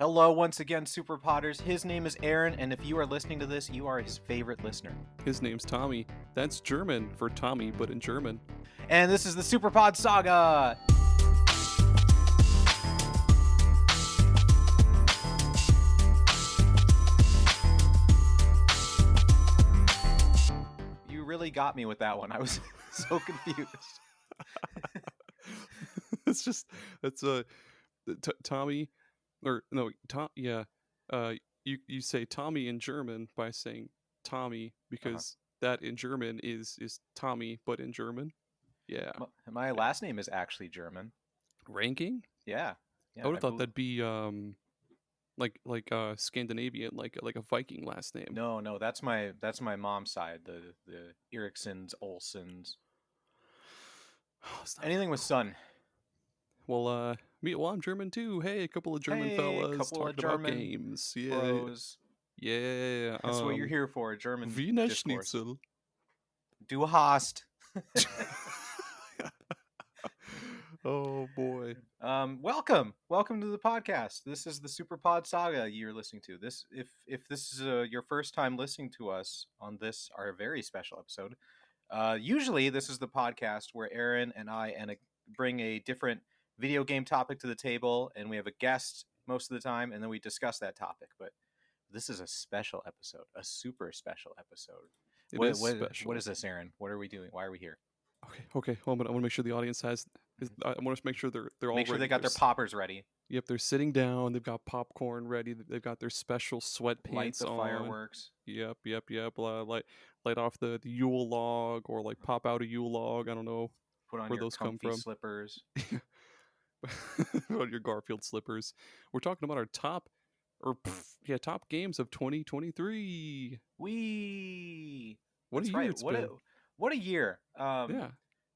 Hello once again, Super Potters. His name is Aaron, and if you are listening to this, you are his favorite listener. His name's Tommy. That's German for Tommy, but in German. And this is the SuperPod Saga! You really got me with that one. I was so confused. Tommy, or no, Tom. Yeah, you say Tommy in German by saying Tommy because that in German is Tommy, but in German. Yeah. My last name is actually German. Ranking? Yeah. I would have thought that'd be like Scandinavian, like a Viking last name. No, that's my mom's side. The Eriksons, Olsons. Anything with son. Well, I'm German too. Hey, a couple of German fellas talking about games. Yeah. Bros. Yeah. That's what you're here for, German Wiener discourse. Schnitzel. Du hast. Oh boy. Welcome to the podcast. This is the SuperPod Saga you're listening to. This, if this is your first time listening to us on this our very special episode, usually this is the podcast where Aaron and I bring a different video game topic to the table, and we have a guest most of the time, and then we discuss that topic. But this is a special episode, a super special episode. What is this, Aaron? What are we doing? Why are we here? Okay. Well, I want to make sure the audience has. I want to make sure they're all. Make sure they got their poppers ready. Yep, they're sitting down. They've got popcorn ready. They've got their special sweatpants Light the on. fireworks. Yep. Light off the Yule log, or like pop out a Yule log. I don't know. Put on where your those come from. Slippers. Put on your Garfield slippers. We're talking about our top games of 2023. What a year it's been. What a year. Yeah.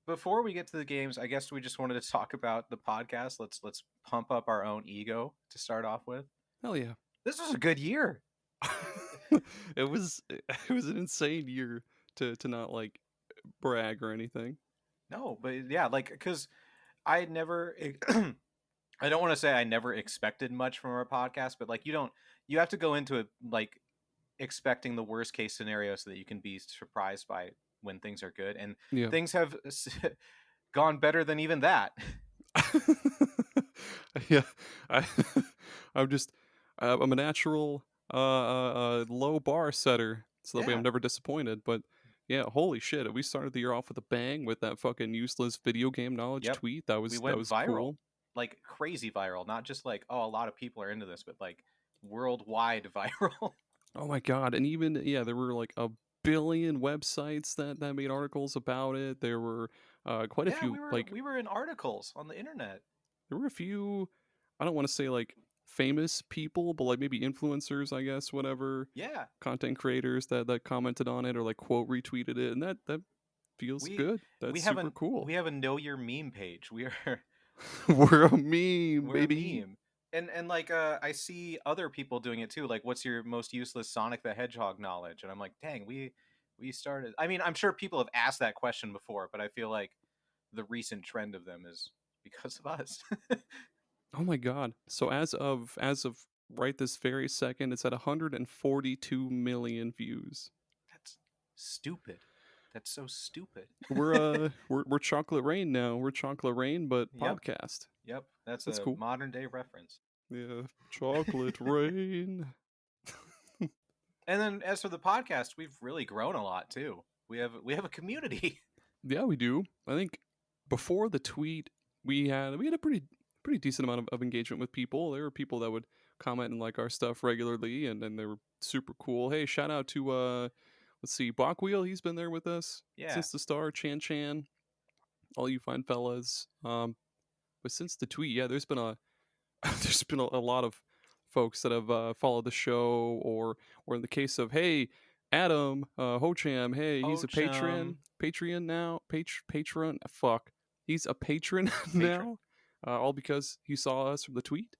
Before we get to the games, I guess we just wanted to talk about the podcast. Let's pump up our own ego to start off with. Hell yeah. This was a good year. It was an insane year to not like brag or anything. No, but yeah, like, because I never I don't want to say I never expected much from our podcast, but like you have to go into it like expecting the worst case scenario so that you can be surprised by when things are good, and things have gone better than even that. Yeah, I'm a natural low bar setter, so that way I'm never disappointed. But yeah, holy shit, we started the year off with a bang with that fucking useless video game knowledge tweet. That was viral. Cool. Like crazy viral, not just like, oh, a lot of people are into this, but like worldwide viral. Oh my god. And even there were like a billion websites that made articles about it. There were quite a few. We were in articles on the internet. There were a few, I don't want to say like famous people, but like maybe influencers, I guess, whatever. Yeah. Content creators that commented on it or like quote retweeted it, and that feels good. That's super cool. We have a Know Your Meme page. We're a meme, baby. A meme. And like I see other people doing it too. Like, what's your most useless Sonic the Hedgehog knowledge? And I'm like, dang, we started. I mean, I'm sure people have asked that question before, but I feel like the recent trend of them is because of us. Oh my god. So as of right this very second, it's at 142 million views. That's stupid. That's so stupid. We're Chocolate Rain now. We're Chocolate Rain, but podcast. Yep. That's cool. Modern day reference. Yeah, Chocolate Rain. And then as for the podcast, we've really grown a lot too. We have a community. Yeah, we do. I think before the tweet, we had a pretty decent amount of engagement with people. There were people that would comment and like our stuff regularly, and they were super cool. Hey, shout out to let's see, Bachwheel. He's been there with us since the start. Chan, all you fine fellas. But since the tweet, there's been a lot of folks that have followed the show, or in the case of, hey, Adam Hocham, hey, he's a Patreon now. Patron. Fuck, he's a patron now. All because he saw us from the tweet,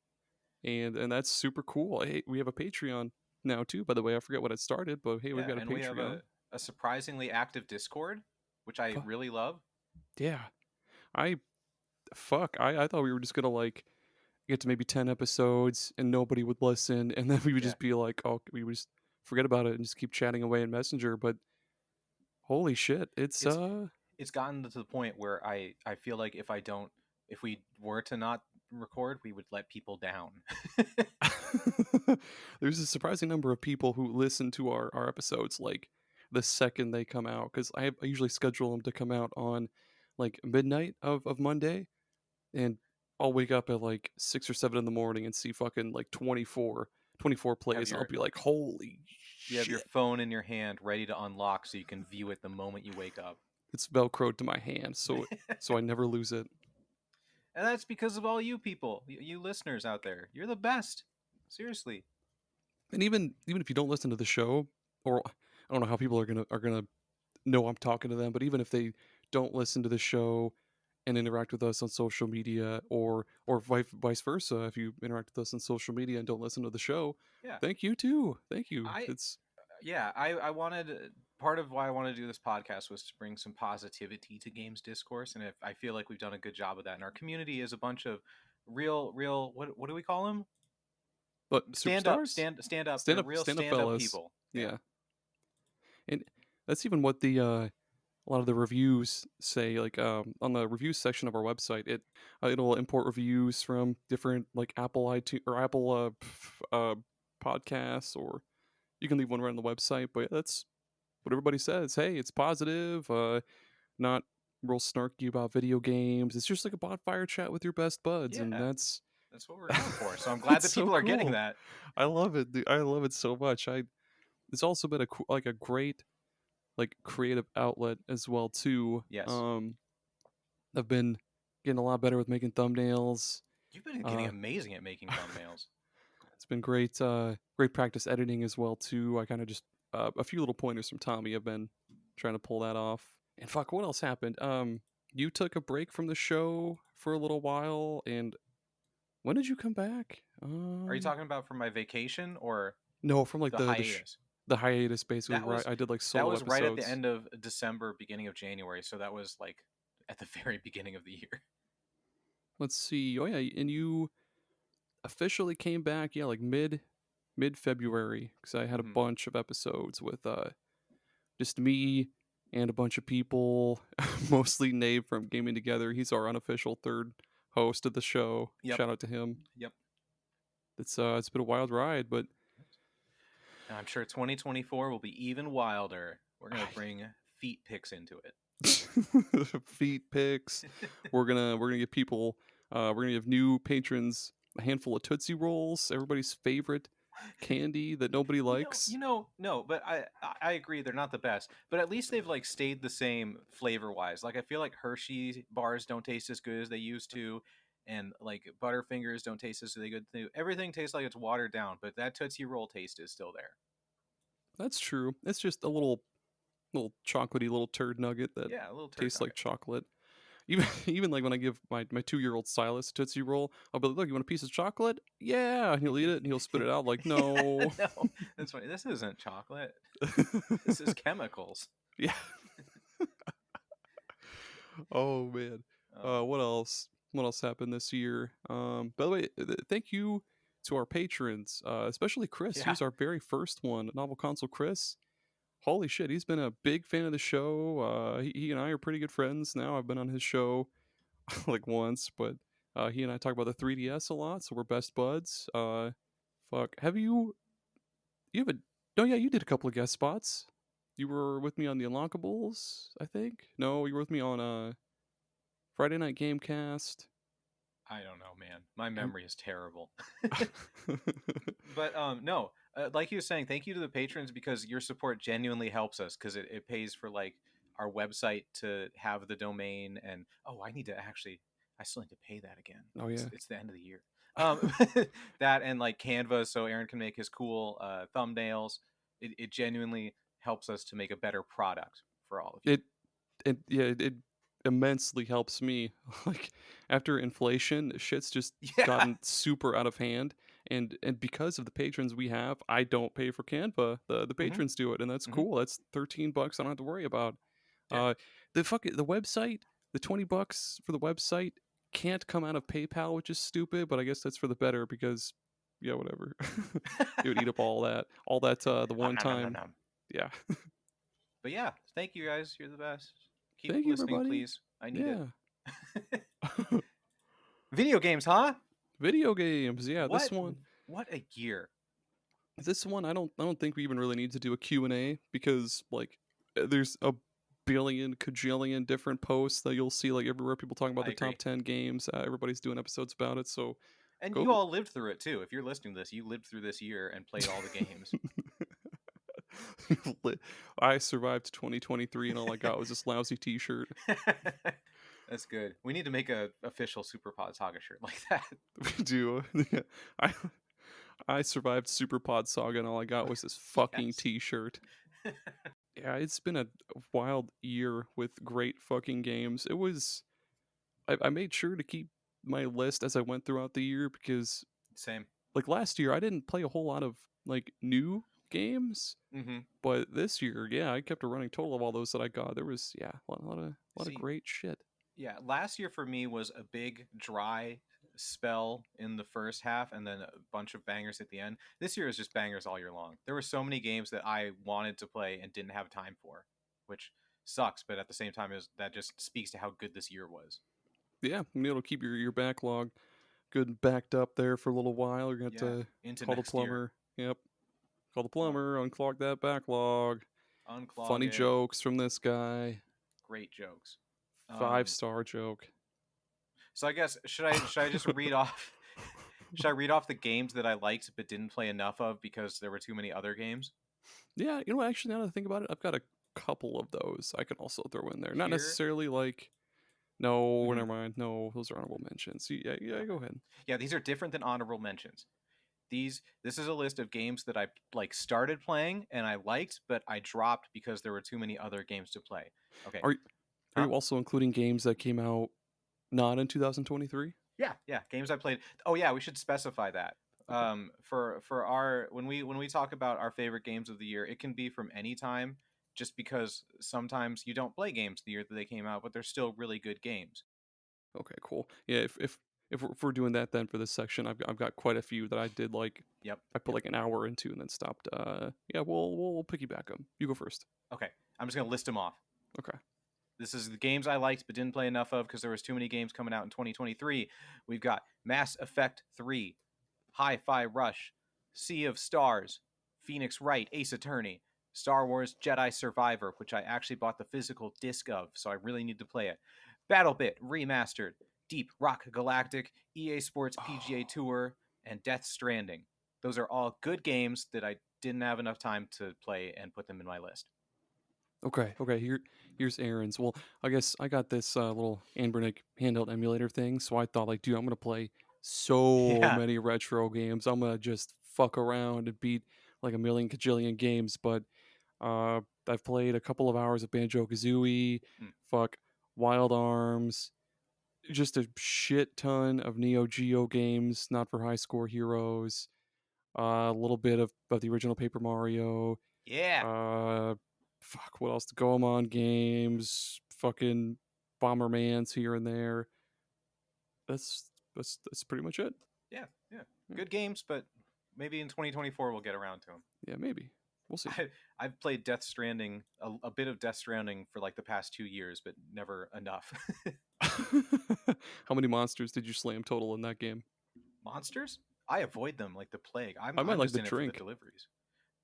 and that's super cool. Hey, we have a Patreon now too, by the way. I forget what it started, but hey, we've got a Patreon. We have a surprisingly active Discord, which I really love. Yeah, I thought we were just gonna like get to maybe 10 episodes and nobody would listen, and then we would Yeah. just be like, oh, we would just forget about it and just keep chatting away in Messenger. But holy shit, it's It's it's gotten to the point where I feel like if we were to not record, we would let people down. there's a surprising number of people who listen to our episodes like the second they come out, because I usually schedule them to come out on like midnight of Monday, and I'll wake up at like 6 or 7 in the morning and see fucking like 24 You have plays, and I'll be like, holy you have your shit. phone in your hand ready to unlock so you can view it the moment you wake up. It's velcroed to my hand, so I never lose it. And that's because of all you people, you listeners out there. You're the best. Seriously. And even if you don't listen to the show, or I don't know how people are gonna know I'm talking to them, but even if they don't listen to the show and interact with us on social media, or vice versa, if you interact with us on social media and don't listen to the show, Yeah. thank you too. Thank you. I It's yeah, I wanted part of why I wanted to do this podcast was to bring some positivity to games discourse, and if I feel like we've done a good job of that. And our community is a bunch of real what do we call them? but superstars, Stand up. They're real stand up stand up fellas. people. Yeah. Yeah, and that's even what the a lot of the reviews say, like on the reviews section of our website, it'll import reviews from different like Apple iTunes or Apple podcasts, or you can leave one right on the website. But yeah, that's what everybody says. Hey, it's positive, not real snarky about video games. It's just like a bonfire chat with your best buds, and Yeah. that's That's what we're going for. So I'm glad that's that so people are getting cool. that. I love it, dude. I love it so much. It's also been like a great like creative outlet as well too. Yes. I've been getting a lot better with making thumbnails. You've been getting Uh, amazing at making thumbnails. it's been great practice editing as well too. I kind of just a few little pointers from Tommy. I've been trying to pull that off. And fuck, what else happened? You took a break from the show for a little while, and when did you come back? Are you talking about from my vacation or No, from like the hiatus? the hiatus basically, That where was I did like that solo was right at the episodes. end of December, beginning of January. So that was like at the very beginning of the year. Let's see. Oh yeah, and you officially came back, yeah, like mid February, because I had a Hmm. bunch of episodes with just me and a bunch of people, mostly Nave from Gaming Together. He's our unofficial third host of the show. Yep. Shout out to him. Yep. It's been a wild ride, but And I'm sure 2024 will be even wilder. We're gonna bring feet pics into it. feet pics. We're gonna give people we're gonna give new patrons a handful of Tootsie Rolls, everybody's favorite candy that nobody likes. No, but I agree they're not the best, but at least they've like stayed the same flavor wise. Like I feel like Hershey bars don't taste as good as they used to, and like Butterfingers don't taste as good too. Everything tastes like it's watered down, but that Tootsie Roll taste is still there. That's true. It's just a little chocolatey little turd nugget that Yeah, a little turd tastes like nugget. chocolate. Even like when I give my 2-year-old Silas a Tootsie Roll, I'll be like, "Look, you want a piece of chocolate? Yeah," and he'll eat it and he'll spit it out like, "No." No, that's funny. This isn't chocolate. This is chemicals. Yeah. Oh man. Oh, What else? What else happened this year? By the way, thank you to our patrons, especially Chris. He yeah. was our very first one, Novel Console Chris. Holy shit, he's been a big fan of the show. He and I are pretty good friends now. I've been on his show like once, but he and I talk about the 3DS a lot, so we're best buds. Fuck, have you have a? Oh yeah, you did a couple of guest spots. You were with me on the Unlockables, I think. No, you were with me on Friday Night Gamecast. I don't know, man. My Em- memory is terrible. But no, like you were saying, thank you to the patrons because your support genuinely helps us because it pays for like our website to have the domain and I need to actually I still need to pay that again. oh yeah, It's the end of the year. Um, that and like Canva so Aaron can make his cool thumbnails. It genuinely helps us to make a better product for all of you. it it immensely helps me. Like after inflation, shit's just Yeah. gotten super out of hand, and because of the patrons we have, I don't pay for Canva. The Hmm. patrons do it, and that's Hmm. cool. That's $13 I don't have to worry about. Yeah. The website, the $20 for the website can't come out of PayPal, which is stupid, but I guess that's for the better because, yeah, whatever. It would eat up all that, the Nom, one nom, nom, nom, time. nom. Yeah. But yeah, thank you guys. You're the best. Keep Thank you, listening, everybody. please. I need it. Yeah. Video games, huh? Video games. Yeah, What? What a year. this one, I don't think we even really need to do a Q&A because like there's a billion cajillion different posts that you'll see like everywhere, people talking about I their agree. top 10 games. Everybody's doing episodes about it, so And go. you all lived through it too. If you're listening to this, you lived through this year and played all the games. I survived 2023 and all I got was this lousy t-shirt. That's good. We need to make a official SuperPod Saga shirt like that. We do. I I survived SuperPod Saga and all I got was this fucking Yes. t-shirt. Yeah, it's been a wild year with great fucking games. It was. I made sure to keep my list as I went throughout the year because, Same. like last year, I didn't play a whole lot of like new games, Mm-hmm. but this year, yeah, I kept a running total of all those that I got. There was a lot of See, great shit. yeah, last year for me was a big dry spell in the first half and then a bunch of bangers at the end. This year is just bangers all year long. There were so many games that I wanted to play and didn't have time for, which sucks, but at the same time is that just speaks to how good this year was. Yeah, you know, it'll keep your backlog good and backed up there for a little while. You're gonna have Yeah, to into call the next year. plumber. Yep, call the Well, plumber, unclog that backlog. unclog Funny it. jokes from this guy. Great jokes. Um, 5-star joke. so I guess should I just read off should I read off the games that I liked but didn't play enough of because there were too many other games? Yeah, you know what? Actually, now that I think about it, I've got a couple of those I can also throw in there. Not Here. necessarily like, no, Mhm. never mind. No, those are honorable mentions. Yeah, Okay. go ahead. Yeah, these are different than honorable mentions. This is a list of games that I like started playing and I liked, but I dropped because there were too many other games to play. Okay. Are are Huh? you also including games that came out not in 2023? Yeah, yeah, games I played. Oh yeah, we should specify that. Okay. For our when we talk about our favorite games of the year, it can be from any time just because sometimes you don't play games the year that they came out, but they're still really good games. Okay, cool. Yeah, if we're doing that then for this section, I've got quite a few that I did like. Yep. I put Yep. like an hour into and then stopped. Yeah, we'll piggyback them. You go first. Okay. I'm just going to list them off. Okay. This is the games I liked but didn't play enough of because there was too many games coming out in 2023. We've got Mass Effect 3, Hi-Fi Rush, Sea of Stars, Phoenix Wright, Ace Attorney, Star Wars Jedi Survivor, which I actually bought the physical disc of, so I really need to play it. BattleBit Remastered, Deep Rock Galactic, EA Sports PGA Oh. Tour, and Death Stranding. Those are all good games that I didn't have enough time to play and put them in my list. Okay. Here's Aaron's. Well, I guess I got this little Anbernic handheld emulator thing, so I thought like, dude, I'm gonna play so Yeah. many retro games. I'm gonna just fuck around and beat like a million cajillion games. But uh, I've played a couple of hours of Banjo Kazooie, Mm. fuck Wild Arms, just a shit ton of Neo Geo games, not for high score heroes. A little bit of the original Paper Mario. Yeah. Uh, fuck, what else? The Goemon games, fucking Bombermans here and there. That's pretty much it. Yeah. Yeah. Yeah, Good games, but maybe in 2024 we'll get around to them. yeah, maybe we'll see. I've played Death Stranding, a bit of Death Stranding for like the past 2 years, but never enough. How many monsters did you slam total in that game? Monsters? I avoid them like the plague. I might I'm like just the in it for the drink. deliveries.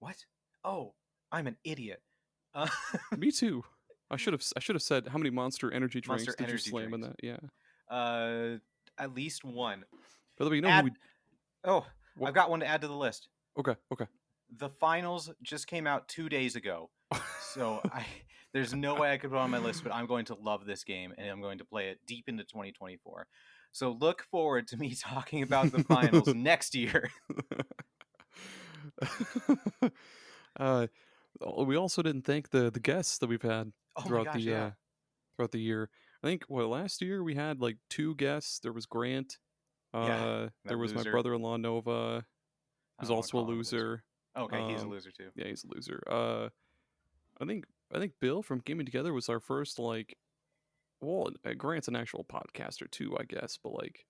What? Oh, I'm an idiot. Uh, Me too. I should have said how many Monster Energy Monster drinks did you Energy slam in drinks. that? Yeah. Uh, at least one. By the way, you know who Add. we Oh, what? I've got one to add to the list. Okay. The finals just came out 2 days ago, so I there's no way I could put it on my list, but I'm going to love this game and I'm going to play it deep into 2024. So look forward to me talking about the finals next year. uh, we also didn't thank the guests that we've had Oh my throughout gosh, yeah, the year. I think last year we had like 2 guests. There was Grant. yeah, There that was my loser. brother-in-law Nova, I who's don't want to also a call him a loser. loser. Okay, he's a loser too. Yeah, he's a loser. I think Bill from Gaming Together was our first like well, Grant's an actual podcaster too, I guess, but like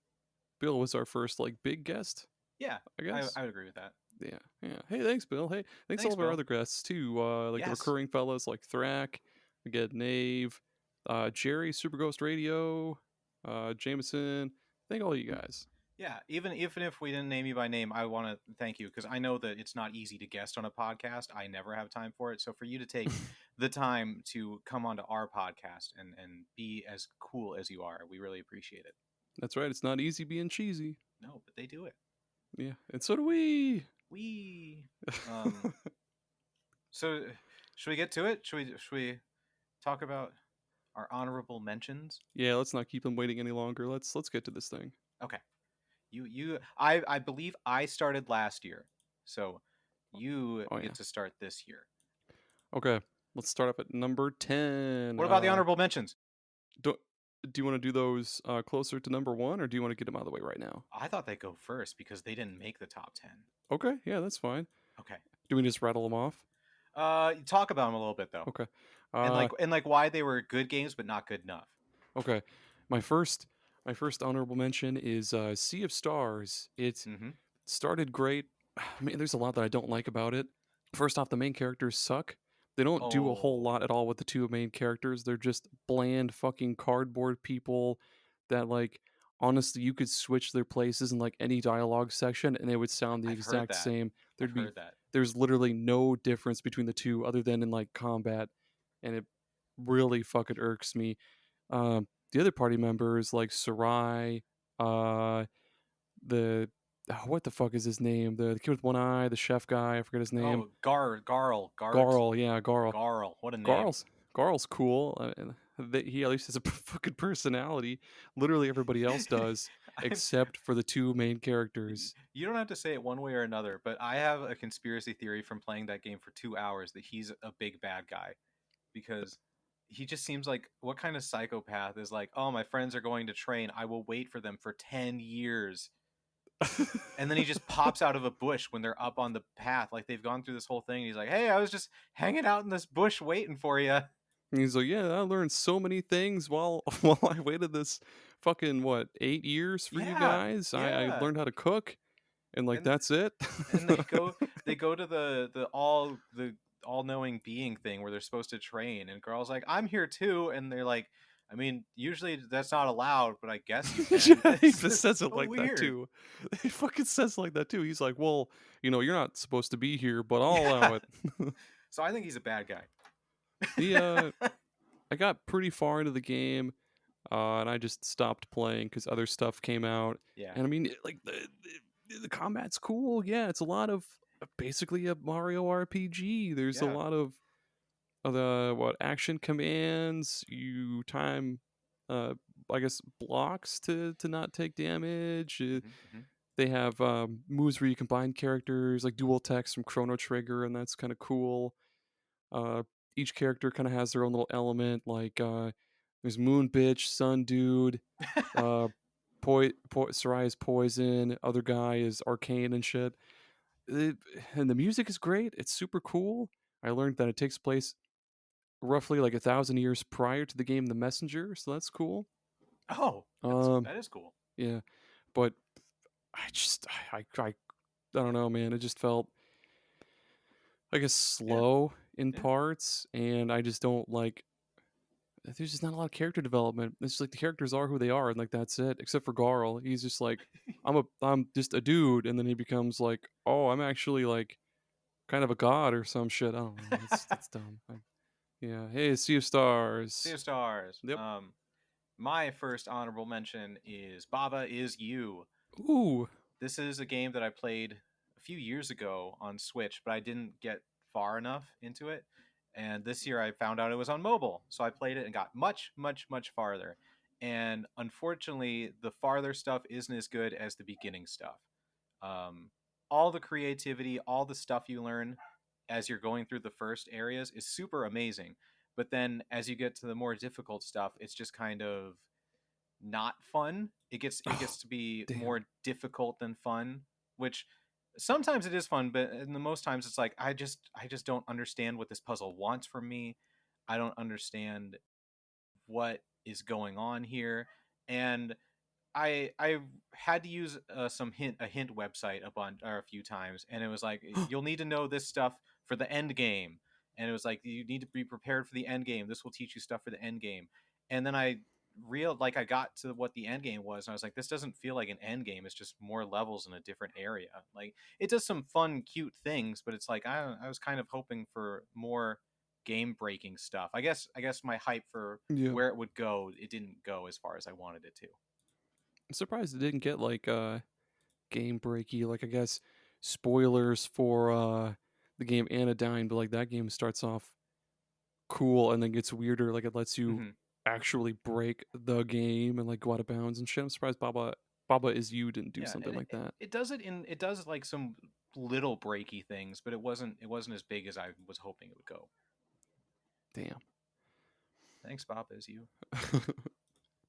Bill was our first like big guest, Yeah, I I guess. would agree with that. Yeah, yeah. Hey, thanks, Bill. Hey, thanks to all Thanks, of our Bill. other guests too, like the Yes. recurring fellas like Thrak, again, Nave, Jerry, Super Ghost Radio, Jameson. Thank all you guys. Yeah, even if we didn't name you by name, I want to thank you because I know that it's not easy to guest on a podcast. I never have time for it. So for you to take the time to come onto our podcast and be as cool as you are, we really appreciate it. That's right. It's not easy being cheesy. No, but they do it. Yeah, and so do we. We so should we get to it? Should we talk about our honorable mentions? Yeah, let's not keep them waiting any longer. Let's get to this thing. Okay. I believe I started last year. So you Oh get yeah. to start this year. Okay, let's start up at number 10. What about the honorable mentions? Do, do you want to do those closer to number 1, or do you want to get them out of the way right now? I thought they'd go first because they didn't make the top 10. Okay, yeah, that's fine. Okay. Do we just rattle them off? Talk about them a little bit though. Okay. And Uh, like why they were good games but not good enough. okay. My first honorable mention is Sea of Stars. It Mhm. started great. I mean, there's a lot that I don't like about it. First off, the main characters suck. They don't do a whole Oh, lot at all with the two main characters. They're just bland fucking cardboard people that like honestly you could switch their places in like any dialogue section and they would sound the I've heard exact that. same. I've There'd be heard that. there's literally no difference between the two other than in like combat, and it really fucking irks me. The other party members like Sarai, uh, the what the fuck is his name? The kid with one eye, the chef guy. I forget his name. Oh, Gart. Garl, yeah, Garl. Garl. What a name. Garl's Garl's cool. He at least has a fucking personality. Literally everybody else does, I'm, except for the two main characters. you don't have to say it one way or another, but I have a conspiracy theory from playing that game for 2 hours that he's a big bad guy because he just seems like what kind of psychopath is like, "Oh, my friends are going to train. I will wait for them for 10 years." And then he just pops out of a bush when they're up on the path like they've gone through this whole thing. And he's like, "Hey, I was just hanging out in this bush waiting for you." And he's like, "Yeah, I learned so many things while while I waited this fucking what 8 years for you Yeah. guys. I Yeah. learned how to cook, and like And that's it." and they go to the all knowing being thing where they're supposed to train, and girl's like, "I'm here too," and they're like, I mean, usually that's not allowed, but I guess you can. Yeah, he It's just just says it so like that weird. too. He fucking says it like that too. He's like, "Well, you're not supposed to be here, but I'll allow Yeah. it." So I think he's a bad guy. the I got pretty far into the game, and I just stopped playing because other stuff came out. Yeah. And I mean, like the combat's cool. Yeah, it's a lot of basically a Mario RPG. There's a Yeah. lot of the what action commands. You time, uh, I guess blocks to not take damage. Hmm. They have moves where you combine characters like dual text from Chrono Trigger, and that's kind of cool. Uh, each character kind of has their own little element. Like there's Moon Bitch, Sun Dude, uh, Sarai is Poison, other guy is Arcane and shit. It, and the music is great. It's super cool. I learned that it takes place roughly like 1,000 years prior to the game The Messenger, so that's cool. Oh, Um, that is cool. yeah, but I just I don't know, man. It just felt I guess Yeah. slow in Yeah. parts, and I just don't like. There's just not a lot of character development. It's just like the characters are who they are, and like that's it. Except for Garl, he's just like I'm just a dude, and then he becomes like, oh, I'm actually like kind of a god or some shit. I don't know. It's dumb. Yeah. Hey, Sea of Sea Stars. of Stars. Yep. My first honorable mention is Baba Is You. Ooh. This is a game that I played a few years ago on Switch, but I didn't get far enough into it. And this year I found out it was on mobile. So I played it and got much, much, much farther. And unfortunately, the farther stuff isn't as good as the beginning stuff. Um, all the creativity, all the stuff you learn as you're going through the first areas is super amazing. But then as you get to the more difficult stuff, it's just kind of not fun. It gets Oh, to be damn. more difficult than fun, which sometimes it is fun, but in the most times it's like I just don't understand what this puzzle wants from me. I don't understand what is going on here. And I had to use a hint website a few times, and it was like you'll need to know this stuff for the end game, and it was like you need to be prepared for the end game. This will teach you stuff for the end game, and then I got to what the end game was, and I was like, this doesn't feel like an end game. It's just more levels in a different area. Like it does some fun, cute things, but it's like I was kind of hoping for more game breaking stuff. I guess my hype for Yeah. where it would go, it didn't go as far as I wanted it to. I'm surprised it didn't get like game breaky. Like I guess spoilers for the game Anodyne, but like that game starts off cool and then gets weirder. Like it lets you Hmm. actually break the game and like go out of bounds and shit. I'm surprised Baba Is You didn't do Yeah, something and like that. it does like some little breaky things, but it wasn't as big as I was hoping it would go. Damn. Thanks, Bob, as you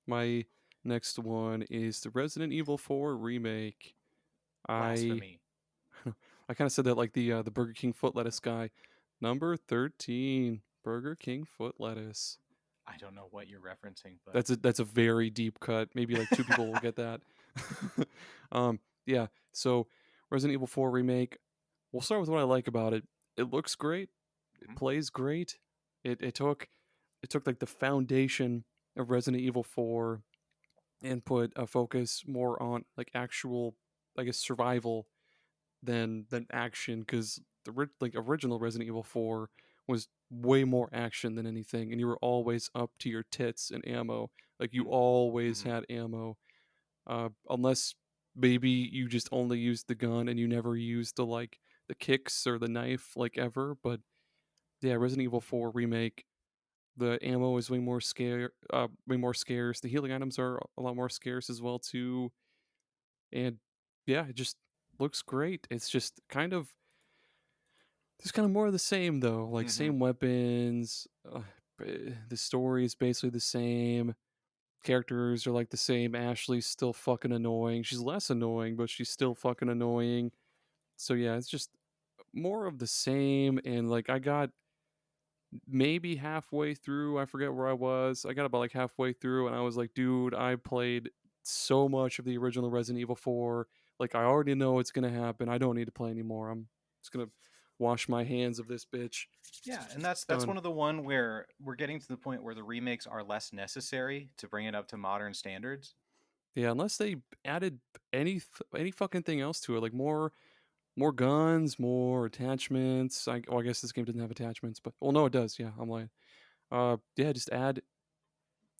My next one is the Resident Evil 4 remake. I blasphemy. I kind of said that like the Burger King foot lettuce guy. Number 13, Burger King foot lettuce. I don't know what you're referencing, but That's a very deep cut. Maybe like two people will get that. um, yeah. So Resident Evil 4 remake. We'll start with what I like about it. It looks great. It Mhm. plays great. It took like the foundation of Resident Evil 4 and put a focus more on like actual, I guess, survival than action, because like original Resident Evil 4 was way more action than anything, and you were always up to your tits in ammo. Like you always Mhm. had ammo, unless maybe you just only used the gun and you never used the kicks or the knife like ever. But yeah, Resident Evil 4 remake. The ammo is way more scarce. The healing items are a lot more scarce as well too, and yeah, it just looks great. It's just kind of more of the same though, like Mhm. same weapons. The story is basically the same. Characters are like the same. Ashley's still fucking annoying. She's less annoying, but she's still fucking annoying. So yeah, it's just more of the same. And like I got maybe halfway through. I forget where I was. I got about like halfway through, and I was like, dude, I played so much of the original Resident Evil 4. Like, I already know what's gonna happen. I don't need to play anymore. I'm just gonna wash my hands of this bitch. Yeah, and that's Done. one of the one where we're getting to the point where the remakes are less necessary to bring it up to modern standards. Yeah, unless they added any fucking thing else to it, like more guns, more attachments. I guess this game doesn't have attachments, but well, no, it does. Yeah, I'm lying. Yeah, just add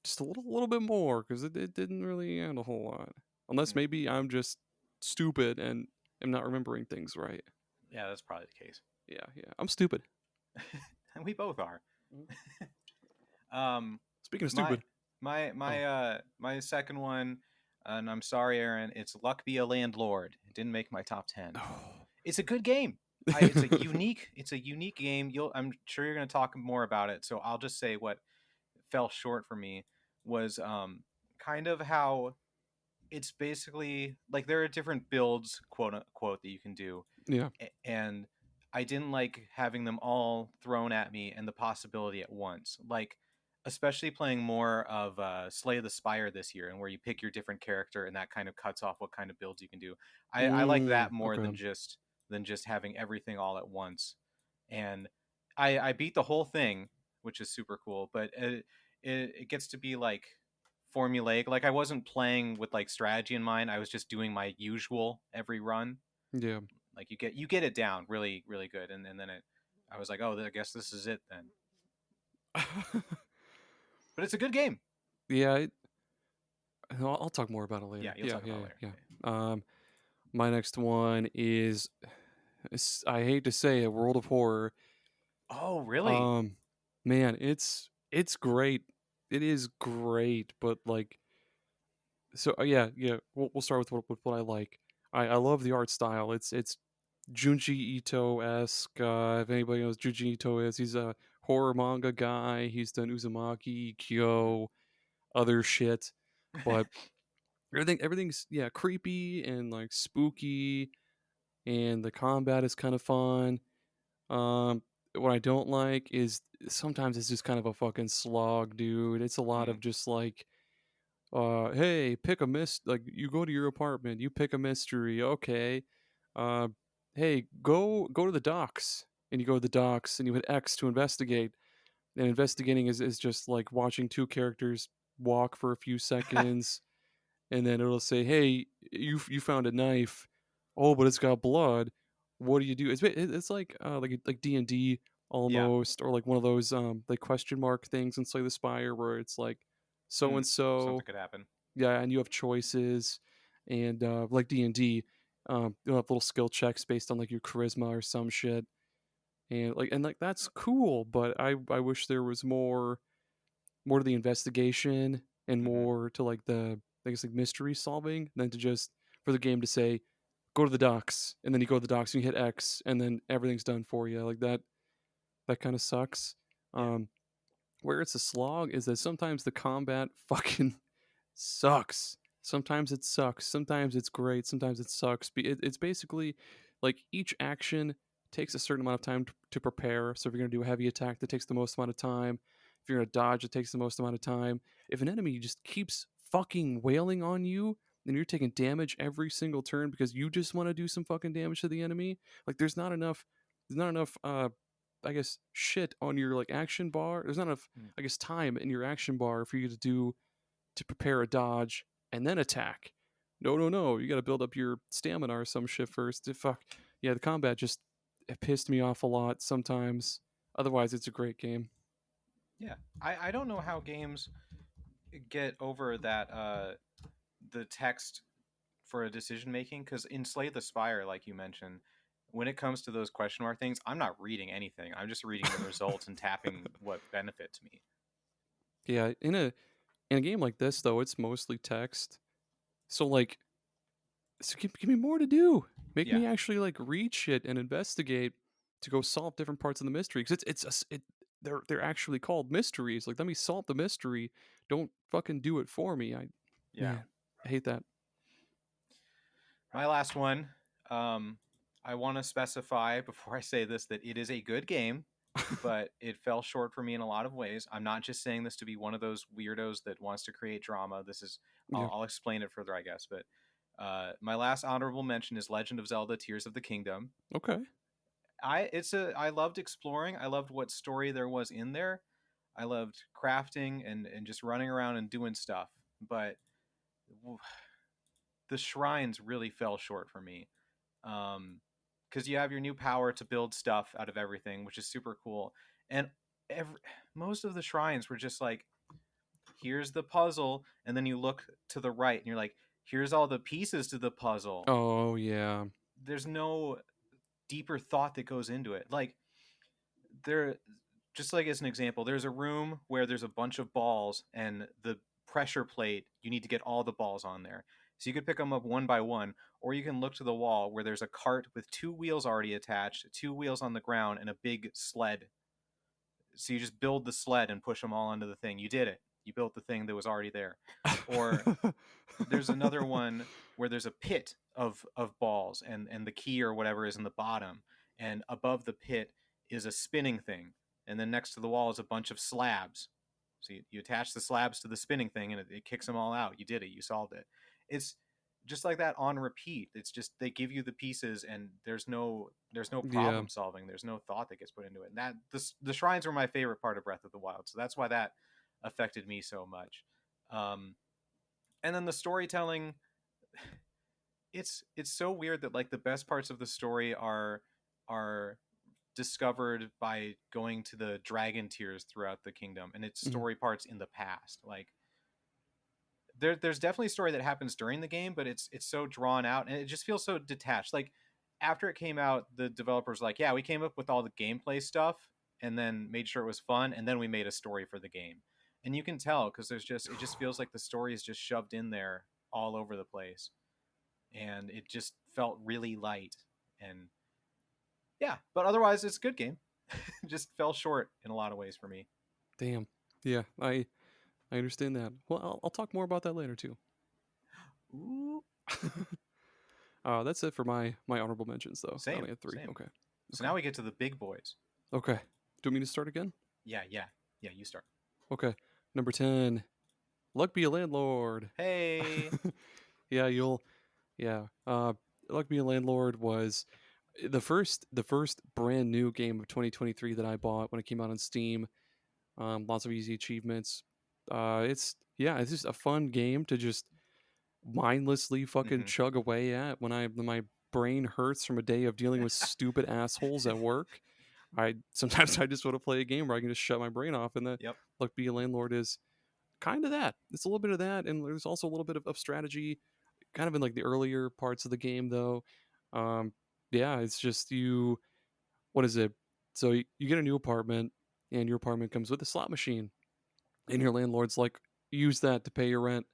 just a little bit more, because it didn't really add a whole lot. Unless Mm. maybe I'm just stupid and am not remembering things right. Yeah, that's probably the case. Yeah, I'm stupid. And we both are. Mhm. Um, Speaking of my stupid, oh, my second one, and I'm sorry, Aaron. It's Luck Be a Landlord. It didn't make my top 10. oh. It's a good game. It's a unique game. I'm sure you're going to talk more about it. So I'll just say what fell short for me was kind of how it's basically like there are different builds, quote unquote, that you can do, Yeah, and I didn't like having them all thrown at me and the possibility at once. Like, especially playing more of Slay the Spire this year, and where you pick your different character, and that kind of cuts off what kind of builds you can do. I like that more okay, than just having everything all at once. And I beat the whole thing, which is super cool. But it gets to be like formulaic. Like I wasn't playing with like strategy in mind. I was just doing my usual every run. yeah. Like you get it down really really good, and then I was like, oh, I guess this is it then. But it's a good game. Yeah, I'll talk more about it Yeah, later. you'll Yeah, talk yeah, about it yeah, later. Okay. yeah. My next one is, I hate to say it, World of Horror. Oh, really? Um, man, it's great. It is great, but like, so yeah. We'll start with what I like. I love the art style. It's Junji Ito esque. If anybody knows Junji Ito is, he's a horror manga guy. He's done Uzumaki, Kyo, other shit, but everything's yeah creepy and like spooky, and the combat is kind of fun. Um, what I don't like is sometimes it's just kind of a fucking slog, dude. It's a lot Mm. of just like, hey, pick a like you go to your apartment, you pick a mystery, okay. Uh, hey, go to the docks, and you go to the docks, and you hit X to investigate. And investigating is just like watching two characters walk for a few seconds, and then it'll say, "Hey, you found a knife. Oh, but it's got blood. What do you do?" It's like D&D Yeah. almost, or like one of those like question mark things in Slay the Spire where it's like so Mm. and Something so, could happen. yeah, and you have choices, and like D&D, you'll have little skill checks based on like your charisma or some shit, and that's cool, but I wish there was more to the investigation and Hmm. more to like the, I guess, like mystery solving than to just for the game to say go to the docks, and then you go to the docks and you hit X and then everything's done for you. Like that kind of sucks. Yeah. Um where it's a slog is that sometimes the combat fucking sucks. Sometimes it sucks. Sometimes it's great. Sometimes it sucks. It's basically like each action takes a certain amount of time to prepare. So if you're going to do a heavy attack, that takes the most amount of time. If you're going to dodge, it takes the most amount of time. If an enemy just keeps fucking wailing on you, then you're taking damage every single turn because you just want to do some fucking damage to the enemy. Like there's not enough I guess shit on your like action bar. There's not enough, Mm. I guess, time in your action bar for you to prepare a dodge and then attack. No, no, no. You got to build up your stamina or some shit first. Fuck. Yeah, the combat just it pissed me off a lot sometimes. Otherwise, it's a great game. Yeah. I don't know how games get over that the text for a decision making, because in Slay the Spire, like you mentioned, when it comes to those question mark things, I'm not reading anything. I'm just reading the results and tapping what benefits me. Yeah, in a game like this though, it's mostly text. So like, give me more to do. Make Yeah. me actually like read shit and investigate to go solve different parts of the mystery. Because they're actually called mysteries. Like, let me solve the mystery. Don't fucking do it for me. Yeah. Man, I hate that. My last one. Um, I want to specify before I say this that it is a good game, but it fell short for me in a lot of ways. I'm not just saying this to be one of those weirdos that wants to create drama. This is, Yeah. I'll explain it further, I guess. But my last honorable mention is Legend of Zelda: Tears of the Kingdom. Okay. I loved exploring. I loved what story there was in there. I loved crafting and just running around and doing stuff. But the shrines really fell short for me. Because you have your new power to build stuff out of everything, which is super cool. And every, most of the shrines were just like, here's the puzzle, and then you look to the right and you're like, here's all the pieces to the puzzle. Oh yeah. There's no deeper thought that goes into it. Like there, just like as an example, there's a room where there's a bunch of balls, and the pressure plate, you need to get all the balls on there. So you could pick them up one by one, or you can look to the wall where there's a cart with two wheels already attached, two wheels on the ground, and a big sled. So you just build the sled and push them all onto the thing. You did it. You built the thing that was already there. Or there's another one where there's a pit of balls, and the key or whatever is in the bottom, and above the pit is a spinning thing, and then next to the wall is a bunch of slabs. So you attach the slabs to the spinning thing, and it kicks them all out. You did it. You solved it. It's just like that on repeat. It's just they give you the pieces, and there's no Yeah. problem solving. There's no thought that gets put into it. And that the shrines were my favorite part of Breath of the Wild, so that's why that affected me so much. um, and then the storytelling, it's so weird that like the best parts of the story are discovered by going to the dragon tiers throughout the kingdom, and it's Mhm. story parts in the past. Like there's definitely a story that happens during the game, but it's so drawn out and it just feels so detached. Like after it came out, the developers like, yeah, we came up with all the gameplay stuff and then made sure it was fun, and then we made a story for the game. And you can tell because there's just it just feels like the story is just shoved in there all over the place, and it just felt really light. And yeah, but otherwise it's a good game. Just fell short in a lot of ways for me. Damn. Yeah. I understand that. Well, I'll talk more about that later too. Ooh. That's it for my honorable mentions though. I only Same, had three. same. Okay. So Okay. now we get to the big boys. Okay. Do you want me to start again? Yeah, yeah, yeah. You start. Okay. Number 10. Luck Be a Landlord. Hey. Yeah, yeah. Luck Be a Landlord was the first brand new game of 2023 that I bought when it came out on Steam. Lots of easy achievements. It's just a fun game to just mindlessly fucking Hmm. chug away at when my brain hurts from a day of dealing with stupid assholes at work. I sometimes I just want to play a game where I can just shut my brain off, and the Yep. Luck Be a Landlord is kind of that. It's a little bit of that, and there's also a little bit of strategy, kind of in like the earlier parts of the game, though. Um, yeah, it's just you. What is it? So you get a new apartment, and your apartment comes with a slot machine, and your landlord's like, use that to pay your rent.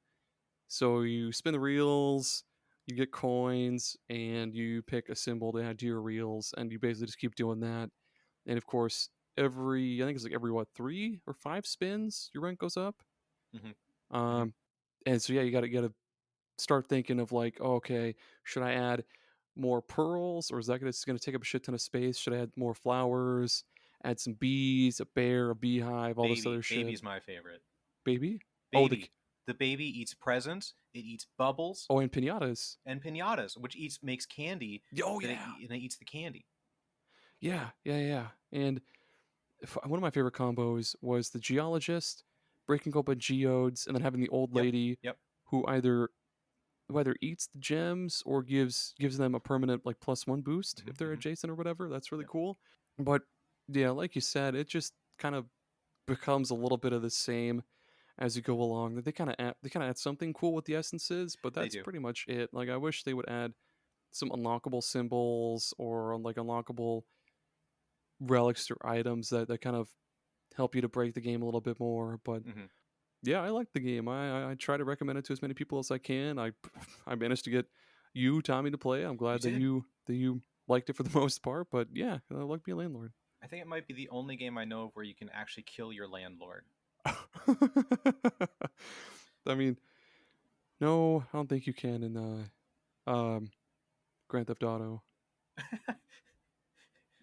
So you spin the reels, you get coins, and you pick a symbol to add to your reels, and you basically just keep doing that. And of course, I think it's like every what 3 or 5 spins, your rent goes up. Hmm. Hmm. Um, and so yeah, you gotta start thinking of like, oh, okay, should I add more pearls, or is that gonna take up a shit ton of space? Should I add more flowers? Add some bees, a bear, a beehive, all this other shit. Baby's my favorite. Baby? Oh, Baby. The baby eats presents. It eats bubbles and pinatas. and pinatas, which eats makes candy. Oh That yeah, and it eats the candy. yeah. And one of my favorite combos was the geologist breaking open geodes and then having the old Yep. lady Yep. who either eats the gems or gives them a permanent like +1 boost Hmm. if they're Hmm. adjacent or whatever. That's really Yep. cool. But yeah, like you said, it just kind of becomes a little bit of the same as you go along. They kind of add something cool with the essences, but They that's do. pretty much it. Like I wish they would add some unlockable symbols or like unlockable relics or items that kind of help you to break the game a little bit more. But Hmm. yeah, I like the game. I try to recommend it to as many people as I can. I managed to get you, Tommy, to play. I'm You glad that did. you liked it for the most part. But yeah, I like being a landlord. I think it might be the only game I know of where you can actually kill your landlord. I mean, no, I don't think you can in Grand Theft Auto.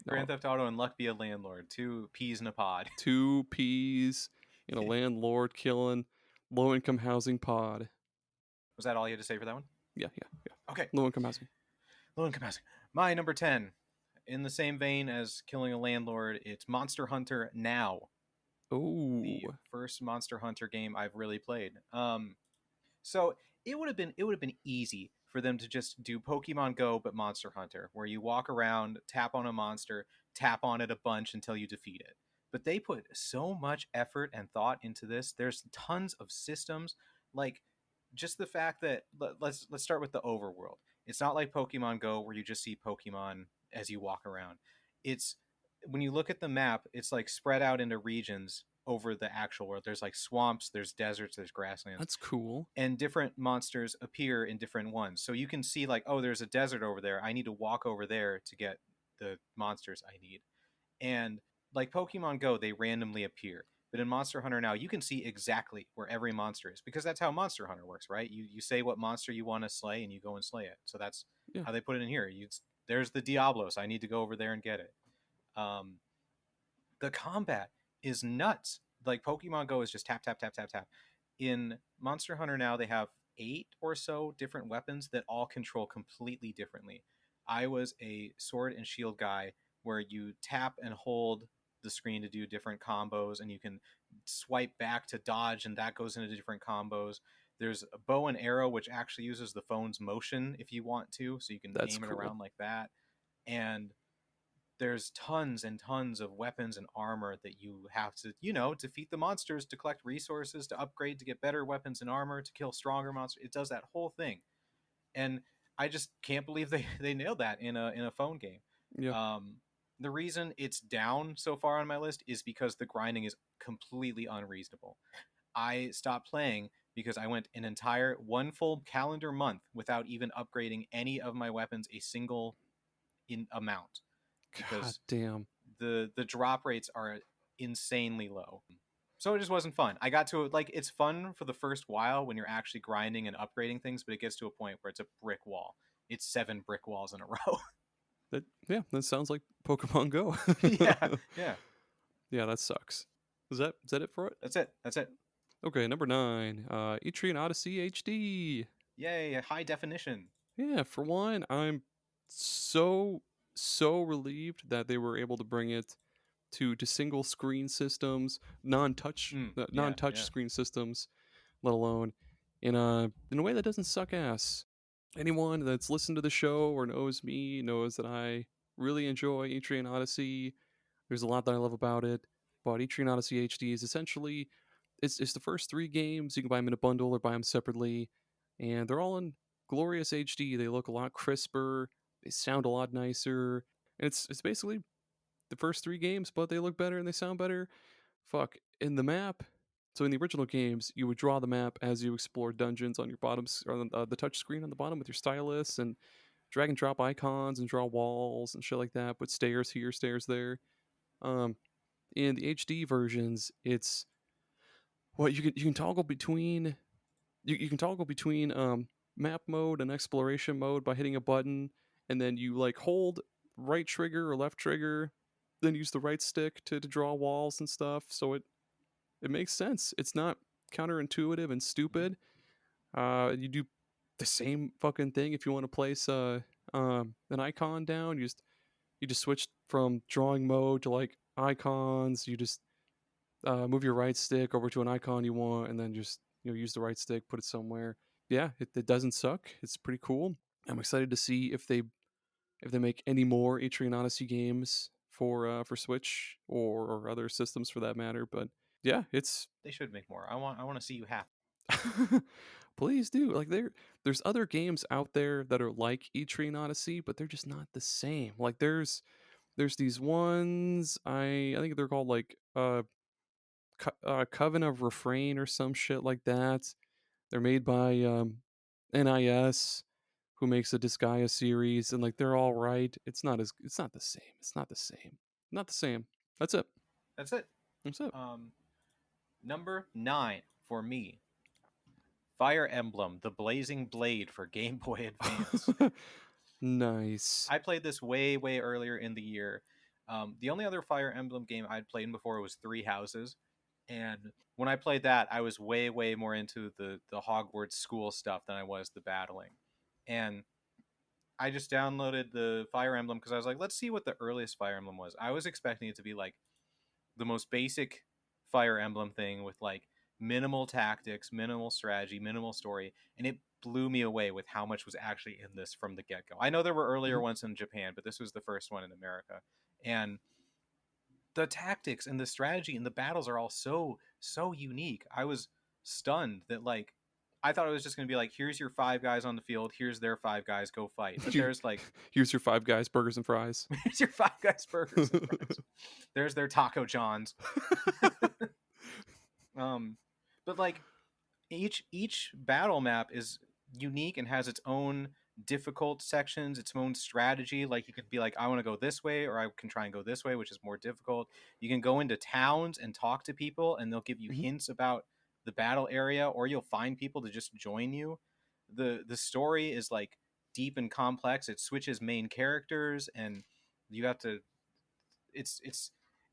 Grand No, Theft Auto and Luck Be a Landlord. Two peas in a pod. 2 peas in a landlord killing low income housing pod. Was that all you had to say for that one? Yeah. Okay. Low income housing. Low income housing. My number 10. In the same vein as killing a landlord, it's Monster Hunter Now, the Oh, first Monster Hunter game I've really played. So it would have been easy for them to just do Pokemon Go but Monster Hunter, where you walk around, tap on a monster, tap on it a bunch until you defeat it. But they put so much effort and thought into this. There's tons of systems, like just the fact that let's start with the overworld. It's not like Pokemon Go where you just see Pokemon as you walk around. It's when you look at the map, it's like spread out into regions over the actual world. There's like swamps, there's deserts, there's grasslands, that's cool. and different monsters appear in different ones. So you can see like, oh, there's a desert over there. I need to walk over there to get the monsters I need. And like Pokemon Go, they randomly appear. But in Monster Hunter Now, you can see exactly where every monster is because that's how Monster Hunter works, right? You say what monster you want to slay and you go and slay it. So that's Yeah. how they put it in here. There's the Diablos. I need to go over there and get it. Um, the combat is nuts. Like Pokemon Go is just tap tap tap tap tap. In Monster Hunter Now, they have 8 or so different weapons that all control completely differently. I was a sword and shield guy where you tap and hold the screen to do different combos, and you can swipe back to dodge, and that goes into different combos. There's a bow and arrow, which actually uses the phone's motion if you want to, so you can That's aim it cool. around like that. And there's tons and tons of weapons and armor that you have to, defeat the monsters to collect resources, to upgrade, to get better weapons and armor, to kill stronger monsters. It does that whole thing. And I just can't believe they nailed that in a phone game. Yeah. Um, the reason it's down so far on my list is because the grinding is completely unreasonable. I stopped playing because I went an entire one full calendar month without even upgrading any of my weapons a single in amount God because damn. the drop rates are insanely low. So it just wasn't fun. I got to like it's fun for the first while when you're actually grinding and upgrading things, but it gets to a point where it's a brick wall. It's 7 brick walls in a row. That sounds like Pokemon Go. Yeah, yeah. Yeah, that sucks. Is that it for it? That's it. That's it. Okay, number 9, Etrian Odyssey HD. Yay! High definition. Yeah, for one, I'm so relieved that they were able to bring it to single screen systems, Yeah, non-touch yeah. screen systems, let alone in a way that doesn't suck ass. Anyone that's listened to the show or knows me knows that I really enjoy Etrian Odyssey. There's a lot that I love about it, but Etrian Odyssey HD is essentially it's the first 3 games. You can buy them in a bundle or buy them separately, and they're all in glorious HD. They look a lot crisper, they sound a lot nicer, and it's basically the first 3 games, but they look better and they sound better. Fuck. In the map, so in the original games, you would draw the map as you explore dungeons on your or on the touch screen on the bottom with your stylus and drag and drop icons and draw walls and shit like that. Put stairs here, stairs there. Um, in the HD versions, it's what you can toggle between you can toggle between map mode and exploration mode by hitting a button, and then you like hold right trigger or left trigger, then use the right stick to draw walls and stuff. So it makes sense. It's not counterintuitive and Mhm. stupid. You do the same fucking thing if you want to place an icon down. You just switch from drawing mode to like icons. You just move your right stick over to an icon you want, and then just use the right stick, put it somewhere. Yeah, it doesn't suck. It's pretty cool. I'm excited to see if they make any more Etrian Odyssey games for Switch or other systems for that matter. But yeah, it's They should make more. I want to see you happy. please do. Like there's other games out there that are like Etrian Odyssey, but they're just not the same. Like there's these ones I think they're called like Coven of Refrain or some shit like that. They're made by NIS, who makes the Disgaea series, and like they're all right. It's not the same. It's not the same. Not the same. That's it. That's it. That's it. Um, Number 9 for me. Fire Emblem: The Blazing Blade for Game Boy Advance. Nice. I played this way, way earlier in the year. The only other Fire Emblem game I'd played before was Three Houses, and when I played that, I was way, way more into the Hogwarts school stuff than I was the battling. And I just downloaded the Fire Emblem because I was like, let's see what the earliest Fire Emblem was. I was expecting it to be like the most basic Fire Emblem thing with like minimal tactics, minimal strategy, minimal story, and it blew me away with how much was actually in this from the get go. I know there were earlier Mhm. ones in Japan, but this was the first one in America, and the tactics and the strategy and the battles are all so unique. I was stunned that like I thought it was just going to be like, here's your 5 guys on the field, here's their 5 guys, go fight. But Here- there's like Here's your Five Guys burgers and fries. here's your 5 guys burgers and fries. There's their Taco Johns. um but like each battle map is unique and has its own difficult sections, its own strategy. Like you could be like, I want to go this way, or I can try and go this way, which is more difficult. You can go into towns and talk to people, and they'll give you Mhm. hints about the battle area, or you'll find people to just join you. The story is like deep and complex. It switches main characters, and you have to it's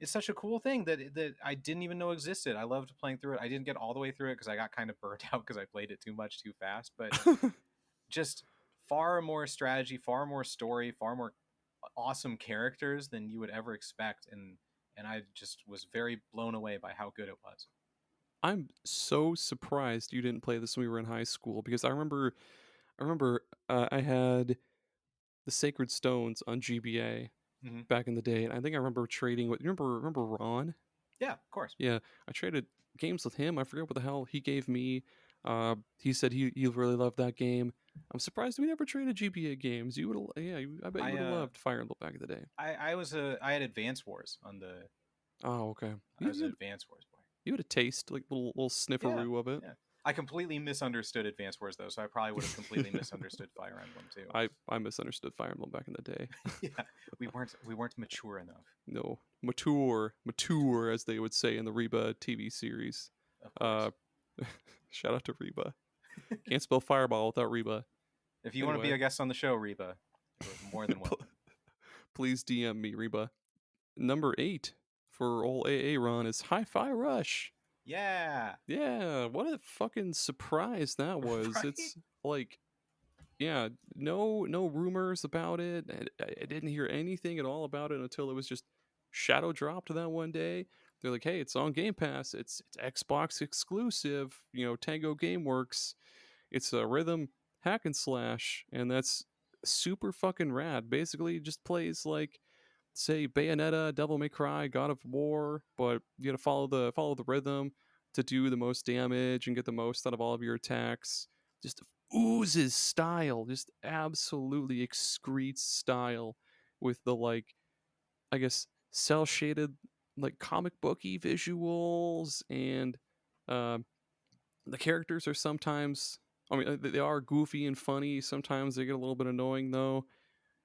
it's such a cool thing that I didn't even know existed. I loved playing through it. I didn't get all the way through it because I got kind of burnt out because I played it too much too fast. But just far more strategy, far more story, far more awesome characters than you would ever expect, and I just was very blown away by how good it was. I'm so surprised you didn't play this when we were in high school because I remember I had the Sacred Stones on GBA Hmm. back in the day, and I think I remember trading with remember Ron? Yeah, of course. Yeah, I traded games with him. I forget what the hell he gave me. He said he really loved that game. I'm surprised we never traded GBA games. You would, yeah, I bet you I would have uh loved Fire Emblem back in the day. I had Advance Wars on the Oh, okay. I was an Advance Wars boy. You had a taste, like little Yeah, snifferoo of it. yeah. I completely misunderstood Advance Wars though, so I probably would have completely misunderstood Fire Emblem too. I misunderstood Fire Emblem back in the day. Yeah, we weren't mature enough. No, mature, as they would say in the Reba TV series. Of Uh, course. shout out to Reba. Can't spell fireball without Reba. If you want to be Anyway, a guest on the show, Reba, you're more than welcome. Please DM me, Reba. Number 8 for old AA Ron is Hi-Fi Rush. Yeah. Yeah, what a fucking surprise that was. Right? It's like, yeah, no rumors about it. I didn't hear anything at all about it until it was just shadow dropped that one day. They're like, "Hey, it's on Game Pass. It's Xbox exclusive. Tango GameWorks. It's a rhythm hack and slash, and that's super fucking rad. Basically, it just plays like, say, Bayonetta, Devil May Cry, God of War, but you got to follow the rhythm to do the most damage and get the most out of all of your attacks. Just oozes style, just absolutely excretes style with the, like, I guess, cell shaded, like, comic booky visuals, and um the characters are sometimes, I mean, they are goofy and funny. Sometimes they get a little bit annoying though,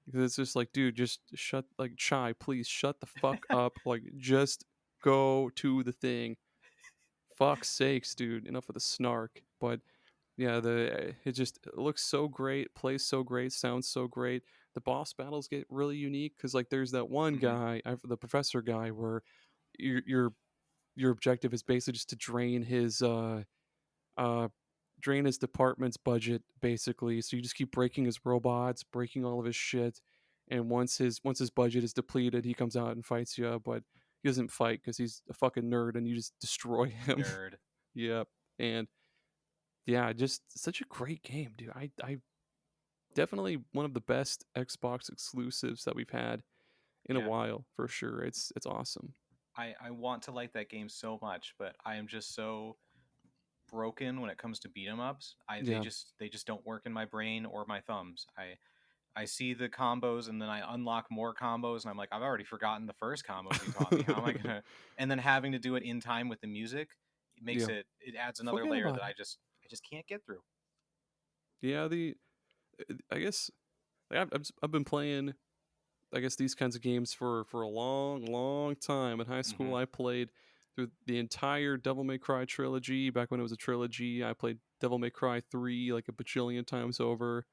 because it's just like, dude, just shut, like, Chai, please shut the fuck up. Like, just go to the thing. Fuck's sakes, dude. Enough of the snark. But yeah, it looks so great, plays so great, sounds so great. The boss battles get really unique because, like, there's that one Hmm. guy, the professor guy, where your your objective is basically just to uh drain his department's budget, basically. So you just keep breaking his robots, breaking all of his shit, and once his budget is depleted, he comes out and fights you. But he doesn't fight because he's a fucking nerd, and you just destroy him. Nerd. Yep. And yeah, just such a great game, dude. I definitely one of the best Xbox exclusives that we've had in a Yeah. while, for sure. It's awesome. I want to like that game so much, but I am just so broken when it comes to beat 'em ups. Yeah. They just don't work in my brain or my thumbs. I see the combos and then I unlock more combos and I'm like, I've already forgotten the first combos you taught me. How am I gonna? And then having to do it in time with the music, Yeah. it adds another Forget layer about that it. I just can't get through. Yeah, I guess, like, I've been playing, I guess, these kinds of games for a long, long time. In high Hmm. school, I played through the entire Devil May Cry trilogy. Back when it was a trilogy, I played Devil May Cry 3 like a bajillion times over.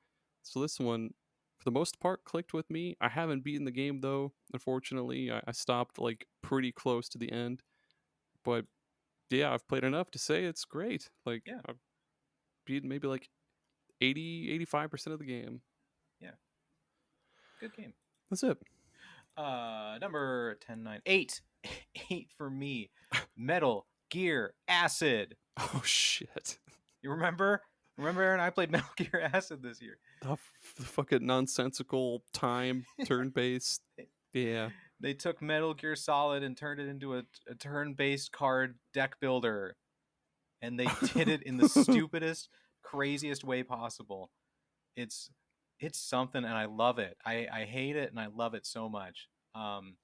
So this one, for the most part, clicked with me. I haven't beaten the game though, unfortunately. I stopped like pretty close to the end. But yeah, I've played enough to say it's great. Like, Yeah, I've beaten maybe like 85% of the game. yeah, good game. That's it. Number 10, 9, 8, 8 for me. Metal Gear Acid. Oh shit. You remember? Remember, Aaron? I played Metal Gear Acid this year. The fucking nonsensical time turn based. Yeah. They took Metal Gear Solid and turned it into a turn-based card deck builder, and they did it in the stupidest, craziest way possible. It's it's something, and I love it. I hate it, and I love it so much. I'm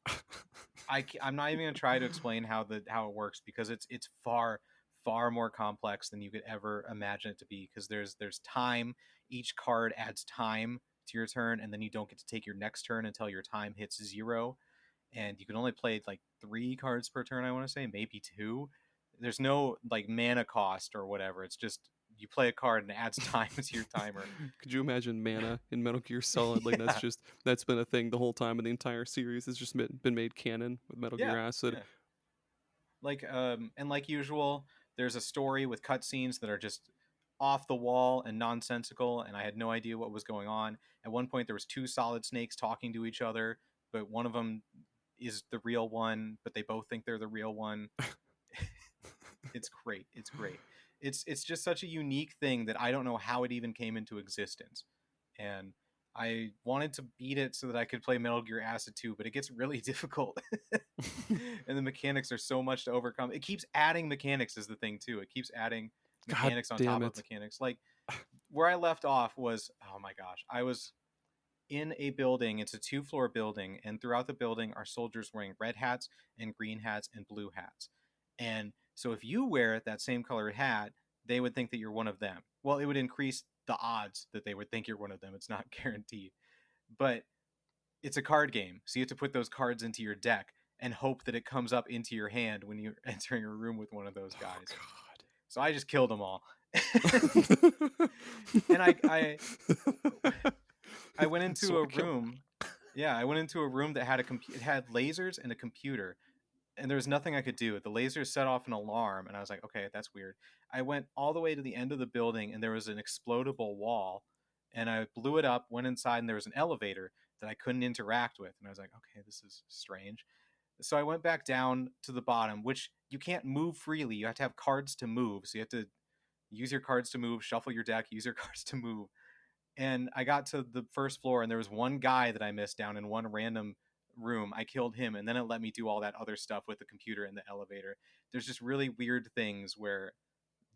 not even gonna try to explain how it works because it's far more complex than you could ever imagine it to be. Because there's time. Each card adds time to your turn, and then you don't get to take your next turn until your time hits 0, and you can only play like 3 cards per turn. I want to say maybe 2. There's no like mana cost or whatever. It's just you play a card and it adds time to your timer. Could you imagine mana in Metal Gear Solid? Like, Yeah, that's been a thing the whole time, and the entire series has just been made canon with Metal Gear yeah, Acid. yeah. Like and like usual, there's a story with cutscenes that are just off the wall and nonsensical, and I had no idea what was going on. At one point, there was 2 solid snakes talking to each other, but one of them is the real one, but they both think they're the real one. It's great. It's great. It's just such a unique thing that I don't know how it even came into existence. And I wanted to beat it so that I could play Metal Gear Acid 2, but it gets really difficult. And the mechanics are so much to overcome. It keeps adding mechanics is the thing too. It keeps adding God mechanics on damn top of it. mechanics. Like where I left off was, oh my gosh, I was in a building. It's a 2-floor building, and throughout the building are soldiers wearing red hats and green hats and blue hats. And so if you wear that same colored hat, they would think that you're one of them. Well, it would increase the odds that they would think you're one of them. It's not guaranteed. But it's a card game. So you have to put those cards into your deck and hope that it comes up into your hand when you're entering a room with one of those Oh guys. So I just killed them all. And I went That's into why a I killed. room Yeah, I went into a room that had it had lasers and a computer, and there was nothing I could do. The lasers set off an alarm, and I was like, okay, that's weird. I went all the way to the end of the building, and there was an explodable wall, and I blew it up, went inside, and there was an elevator that I couldn't interact with, and I was like, okay, this is strange. So I went back down to the bottom, which you can't move freely. You have to have cards to move, so you have to use your cards to move, shuffle your deck, use your cards to move. And I got to the first floor, and there was one guy that I missed down in one random room. I killed him, and then it let me do all that other stuff with the computer and the elevator. There's just really weird things where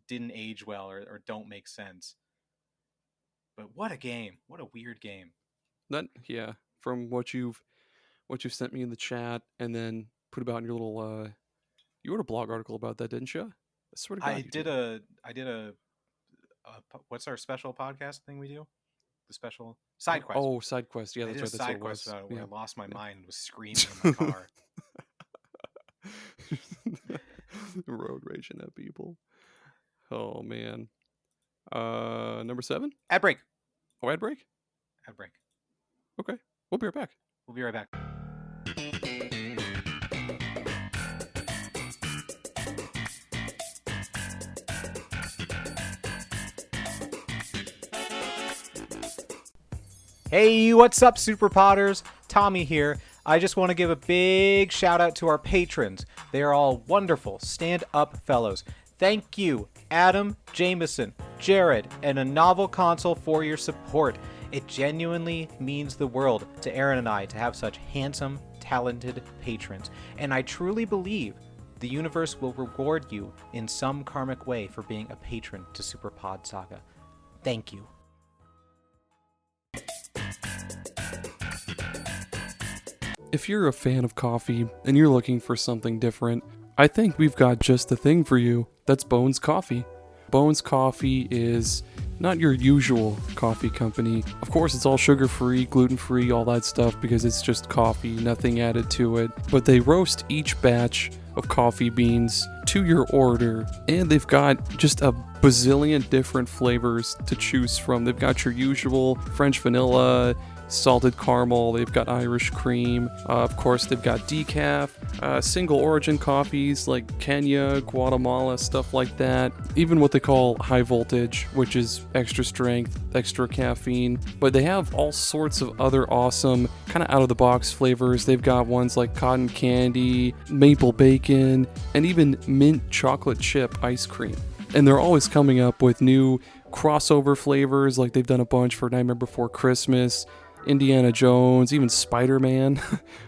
didn't age well or don't make sense. But what a game! What a weird game. That yeah, from what you've sent me in the chat, and then put about in your little you wrote a blog article about that, didn't you? I swear to God, I did a what's our special podcast thing we do? The special side quest. Oh, side quest. Yeah, I that's did right. a That's what side it quest was. where Yeah. I lost my mind, was screaming in my car. Road raging at people. Oh man. Number 7. Ad break. Oh, ad break. Ad break. Okay, we'll be right back. We'll be right back. Hey, what's up, Super Potters? Tommy here. I just want to give a big shout out to our patrons. They are all wonderful, stand-up fellows. Thank you, Adam, Jameson, Jared, and a novel console for your support. It genuinely means the world to Aaron and I to have such handsome, talented patrons. And I truly believe the universe will reward you in some karmic way for being a patron to SuperPod Saga. Thank you. If you're a fan of coffee and you're looking for something different, I think we've got just the thing for you. That's Bones Coffee. Bones Coffee is not your usual coffee company. Of course, it's all sugar-free, gluten-free, all that stuff, because it's just coffee, nothing added to it. But they roast each batch of coffee beans to your order, and they've got just a bazillion different flavors to choose from. They've got your usual French vanilla, salted caramel, they've got Irish cream, of course they've got decaf, single origin coffees like Kenya, Guatemala, stuff like that, even what they call high voltage, which is extra strength, extra caffeine. But they have all sorts of other awesome kind of out of the box flavors. They've got ones like cotton candy, maple bacon, and even mint chocolate chip ice cream. And they're always coming up with new crossover flavors, like they've done a bunch for Nightmare Before Christmas, Indiana Jones, even Spider-Man,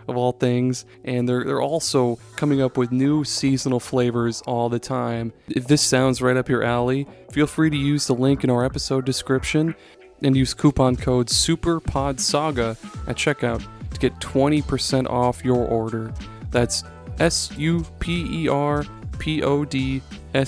of all things. And they're also coming up with new seasonal flavors all the time. If this sounds right up your alley, feel free to use the link in our episode description and use coupon code SuperPod Saga at checkout to get 20% off your order. That's SuperPod Saga at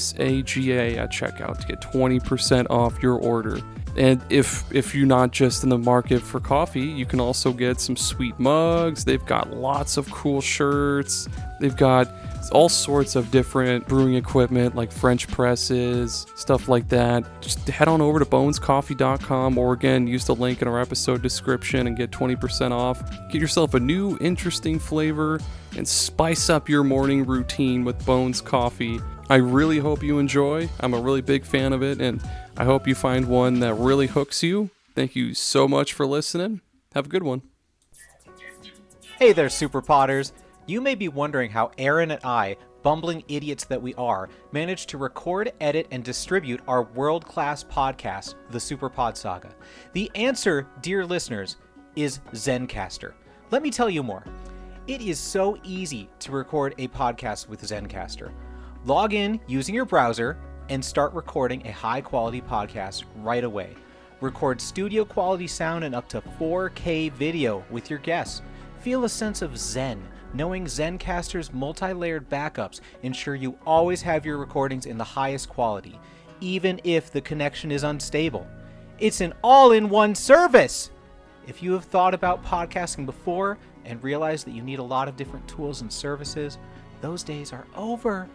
checkout to get 20% off your order. And if you're not just in the market for coffee, you can also get some sweet mugs. They've got lots of cool shirts. They've got all sorts of different brewing equipment like French presses, stuff like that. Just head on over to bonescoffee.com, or again, use the link in our episode description and get 20% off. Get yourself a new interesting flavor and spice up your morning routine with Bones Coffee. I really hope you enjoy. I'm a really big fan of it, and I hope you find one that really hooks you. Thank you so much for listening. Have a good one. Hey there, Super Potters. You may be wondering how Aaron and I, bumbling idiots that we are, managed to record, edit, and distribute our world-class podcast, the SuperPod Saga. The answer, dear listeners, is Zencastr. Let me tell you more. It is so easy to record a podcast with Zencastr. Log in using your browser and start recording a high-quality podcast right away. Record studio-quality sound and up to 4K video with your guests. Feel a sense of zen, knowing Zencastr's multi-layered backups ensure you always have your recordings in the highest quality, even if the connection is unstable. It's an all-in-one service! If you have thought about podcasting before and realized that you need a lot of different tools and services, those days are over.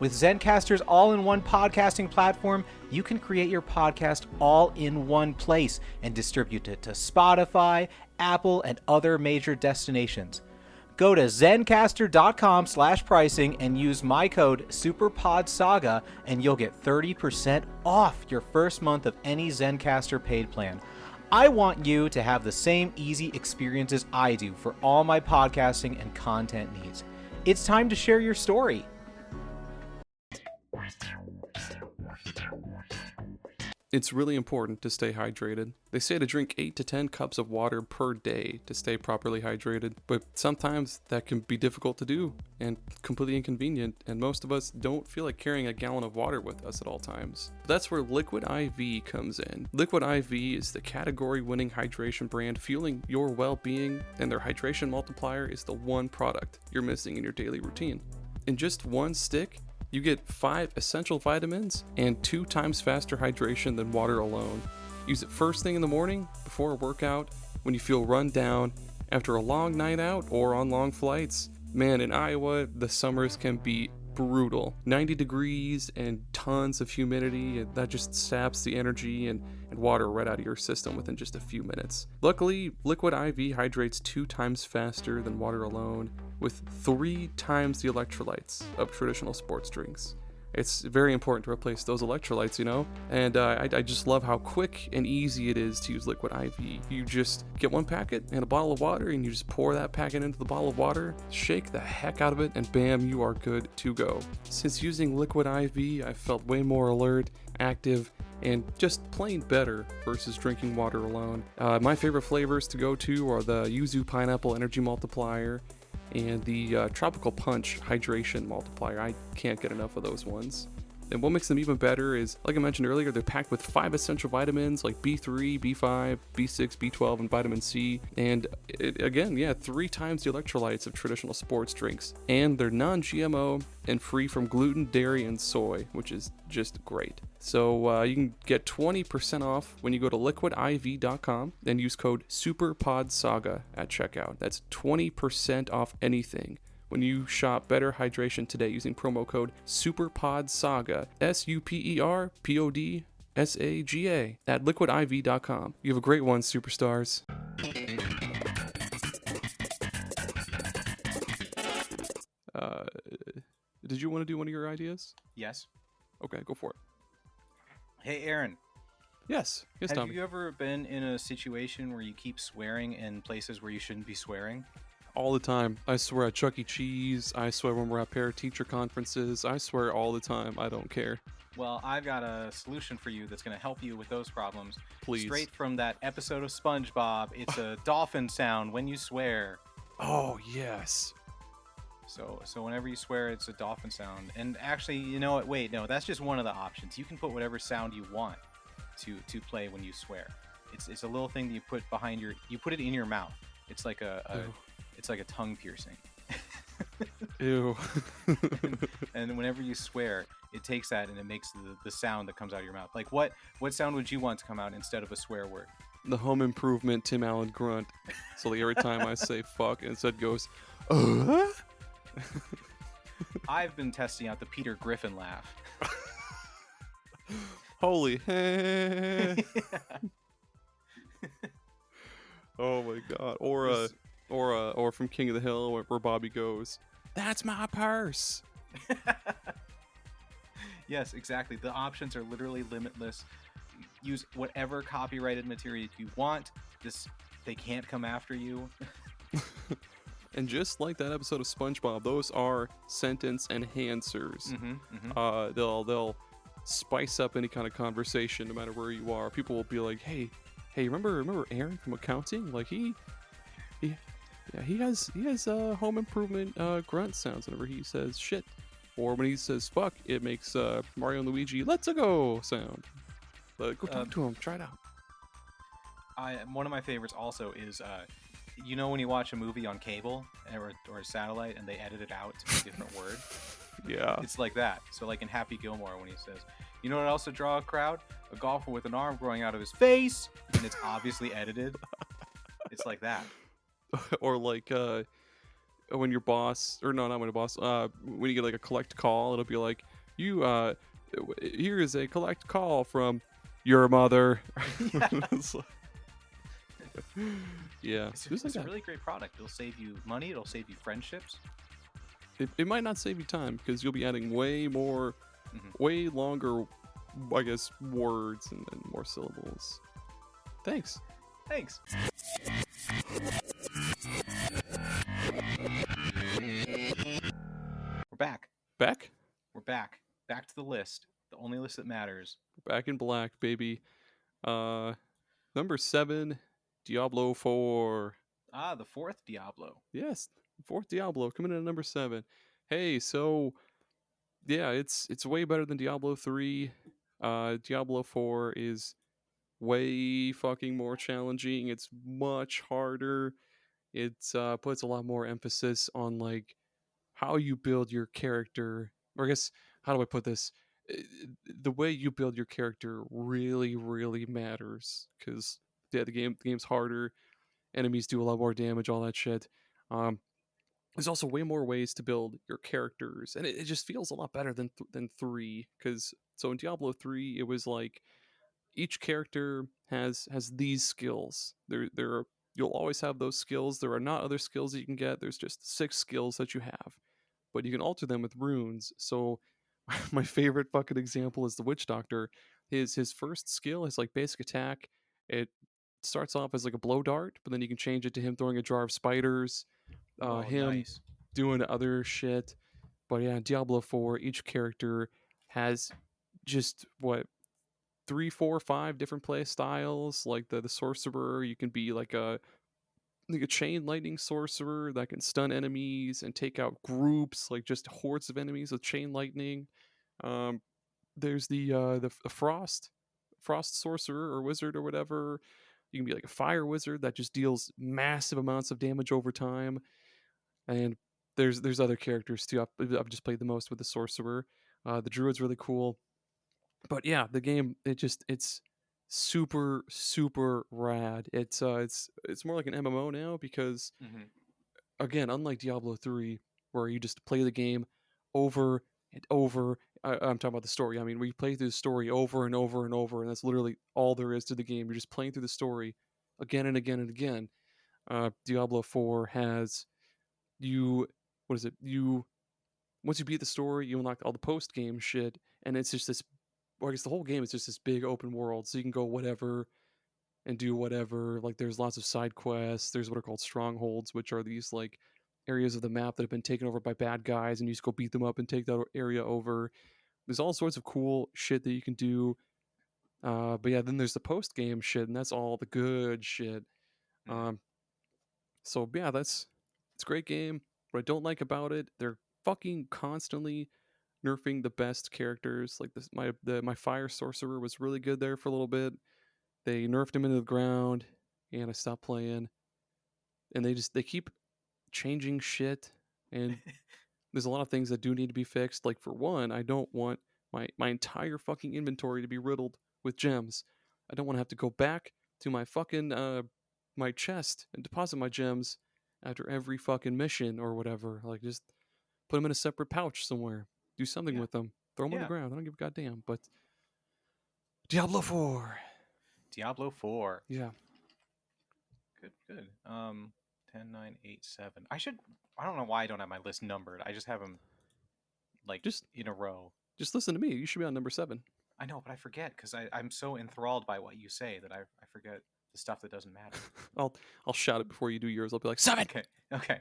With Zencastr's all-in-one podcasting platform, you can create your podcast all in one place and distribute it to Spotify, Apple, and other major destinations. Go to zencastr.com/pricing and use my code SuperPod Saga, and you'll get 30% off your first month of any Zencastr paid plan. I want you to have the same easy experiences I do for all my podcasting and content needs. It's time to share your story. It's really important to stay hydrated. They say to drink 8 to 10 cups of water per day to stay properly hydrated, but sometimes that can be difficult to do and completely inconvenient, and most of us don't feel like carrying a gallon of water with us at all times. But that's where Liquid IV comes in. Liquid IV is the category-winning hydration brand fueling your well-being, and their hydration multiplier is the one product you're missing in your daily routine. In just one stick, you get 5 essential vitamins and 2 times faster hydration than water alone. Use it first thing in the morning, before a workout, when you feel run down, after a long night out, or on long flights. Man, in Iowa, the summers can be brutal. 90 degrees and tons of humidity, and that just saps the energy and water right out of your system within just a few minutes. Luckily, Liquid IV hydrates 2 times faster than water alone, with 3 times the electrolytes of traditional sports drinks. It's very important to replace those electrolytes, you know? And I just love how quick and easy it is to use Liquid IV. You just get one packet and a bottle of water, and you just pour that packet into the bottle of water, shake the heck out of it, and bam, you are good to go. Since using Liquid IV, I've felt way more alert, active, and just plain better versus drinking water alone. My favorite flavors to go to are the Yuzu Pineapple Energy Multiplier and the Tropical Punch Hydration Multiplier. I can't get enough of those ones. And what makes them even better is, like I mentioned earlier, they're packed with 5 essential vitamins like B3, B5, B6, B12, and vitamin C. And again, 3 times the electrolytes of traditional sports drinks. And they're non-GMO and free from gluten, dairy, and soy, which is just great. So you can get 20% off when you go to liquidiv.com and use code SuperPodSaga at checkout. That's 20% off anything when you shop Better Hydration today using promo code SuperPodSaga, SuperPodSaga at liquidiv.com. You have a great one, superstars. Did you want to do one of your ideas? Yes. Okay, go for it. Hey, Aaron. Yes, Have Tommy. you ever been in a situation where you keep swearing in places where you shouldn't be swearing? All the time. I swear at Chuck E. Cheese. I swear when we're at parent-teacher conferences. I swear all the time. I don't care. Well, I've got a solution for you that's going to help you with those problems. Please. Straight from that episode of SpongeBob. It's a dolphin sound when you swear. Oh, yes. So whenever you swear, it's a dolphin sound. And actually, you know what? Wait, no, that's just one of the options. You can put whatever sound you want to play when you swear. It's a little thing that you put behind you put it in your mouth. It's like it's like a tongue piercing. Ew. and whenever you swear, it takes that and it makes the sound that comes out of your mouth. Like what sound would you want to come out instead of a swear word? The Home Improvement Tim Allen grunt. So like every time I say fuck, it instead goes, I've been testing out the Peter Griffin laugh. Holy Oh my god. Or from King of the Hill where Bobby goes, "That's my purse." Yes, exactly. The options are literally limitless. Use whatever copyrighted material you want. They can't come after you. And just like that episode of SpongeBob, those are sentence enhancers. They'll spice up any kind of conversation no matter where you are. People will be like, hey, remember Aaron from accounting? Like he has home improvement grunt sounds whenever he says shit, or when he says fuck, it makes Mario and Luigi "let's go" sound. Go talk to him, try it out. One of my favorites also is you know when you watch a movie on cable or satellite and they edit it out to a different word? Yeah. It's like that. So like in Happy Gilmore when he says, you know what else would draw a crowd? A golfer with an arm growing out of his face, and it's obviously edited. It's like that. Or like when your boss, or no, not when your boss, when you get like a collect call, it'll be like, you, here is a collect call from your mother. Yeah. It's like- yeah, just like It's a that. really great product. It'll save you money. It'll save you friendships. It might not save you time because you'll be adding way more, Hmm. way longer, I guess, words and more syllables. Thanks. Thanks. We're back. Back? We're back. Back to the list. The only list that matters. Back in black, baby. Uh, number 7, Diablo 4. Ah, the fourth Diablo. Yes, fourth Diablo coming in at number 7. Hey, so yeah, it's way better than Diablo 3. Diablo 4 is way fucking more challenging. It's much harder. It puts a lot more emphasis on like how you build your character. Or I guess, how do I put this? Uh, The way you build your character really, really matters because yeah, the game's harder. Enemies do a lot more damage, all that shit. Um, there's also way more ways to build your characters, and it just feels a lot better than 3. Because so in Diablo 3, it was like each character has these skills. You'll always have those skills. There are not other skills that you can get. There's just 6 skills that you have, but you can alter them with runes. So my favorite fucking example is the Witch Doctor. His first skill is like basic attack. It starts off as like a blow dart, but then you can change it to him throwing a jar of spiders, Oh, him nice. doing other shit. But yeah, in Diablo 4, each character has just what 3, 4, 5 different play styles. Like the sorcerer, you can be like a chain lightning sorcerer that can stun enemies and take out groups, like just hordes of enemies with chain lightning. Um, there's the frost sorcerer or wizard or whatever. You can be like a fire wizard that just deals massive amounts of damage over time. And there's other characters too. I've just played the most with the sorcerer. The druid's really cool. But yeah, the game it's super super rad. It's more like an MMO now because Hmm. again, unlike Diablo 3 where you just play the game over and over. I'm talking about the story. I mean, we play through the story over and over and over, and that's literally all there is to the game. You're just playing through the story again and again and again. Diablo 4 has you. What is it? You once you beat the story, you unlock all the post game shit, and it's just this. Well, I guess the whole game is just this big open world, so you can go whatever and do whatever. Like there's lots of side quests. There's what are called strongholds, which are these like areas of the map that have been taken over by bad guys, and you just go beat them up and take that area over. There's all sorts of cool shit that you can do. But yeah, then there's the post game shit, and that's all the good shit. Hmm. Um, so yeah, it's a great game. What I don't like about it, they're fucking constantly nerfing the best characters. Like this, my fire sorcerer was really good there for a little bit. They nerfed him into the ground, and I stopped playing. And they keep changing shit, and there's a lot of things that do need to be fixed. Like for one, I don't want my entire fucking inventory to be riddled with gems. I don't want to have to go back to my fucking my chest and deposit my gems after every fucking mission or whatever. Like just put them in a separate pouch somewhere. Do something Yeah. with them. Throw them on the Yeah. ground. I don't give a goddamn. But Diablo 4. Diablo 4. Yeah. Good, good. 10, 9, 8, 7. I don't know why I don't have my list numbered. I just have them like Just in a row. just listen to me. You should be on number 7. I know, but I forget because I'm so enthralled by what you say that I forget the stuff that doesn't matter. I'll I'll shout it before you do yours. I'll be like 7. Okay, okay.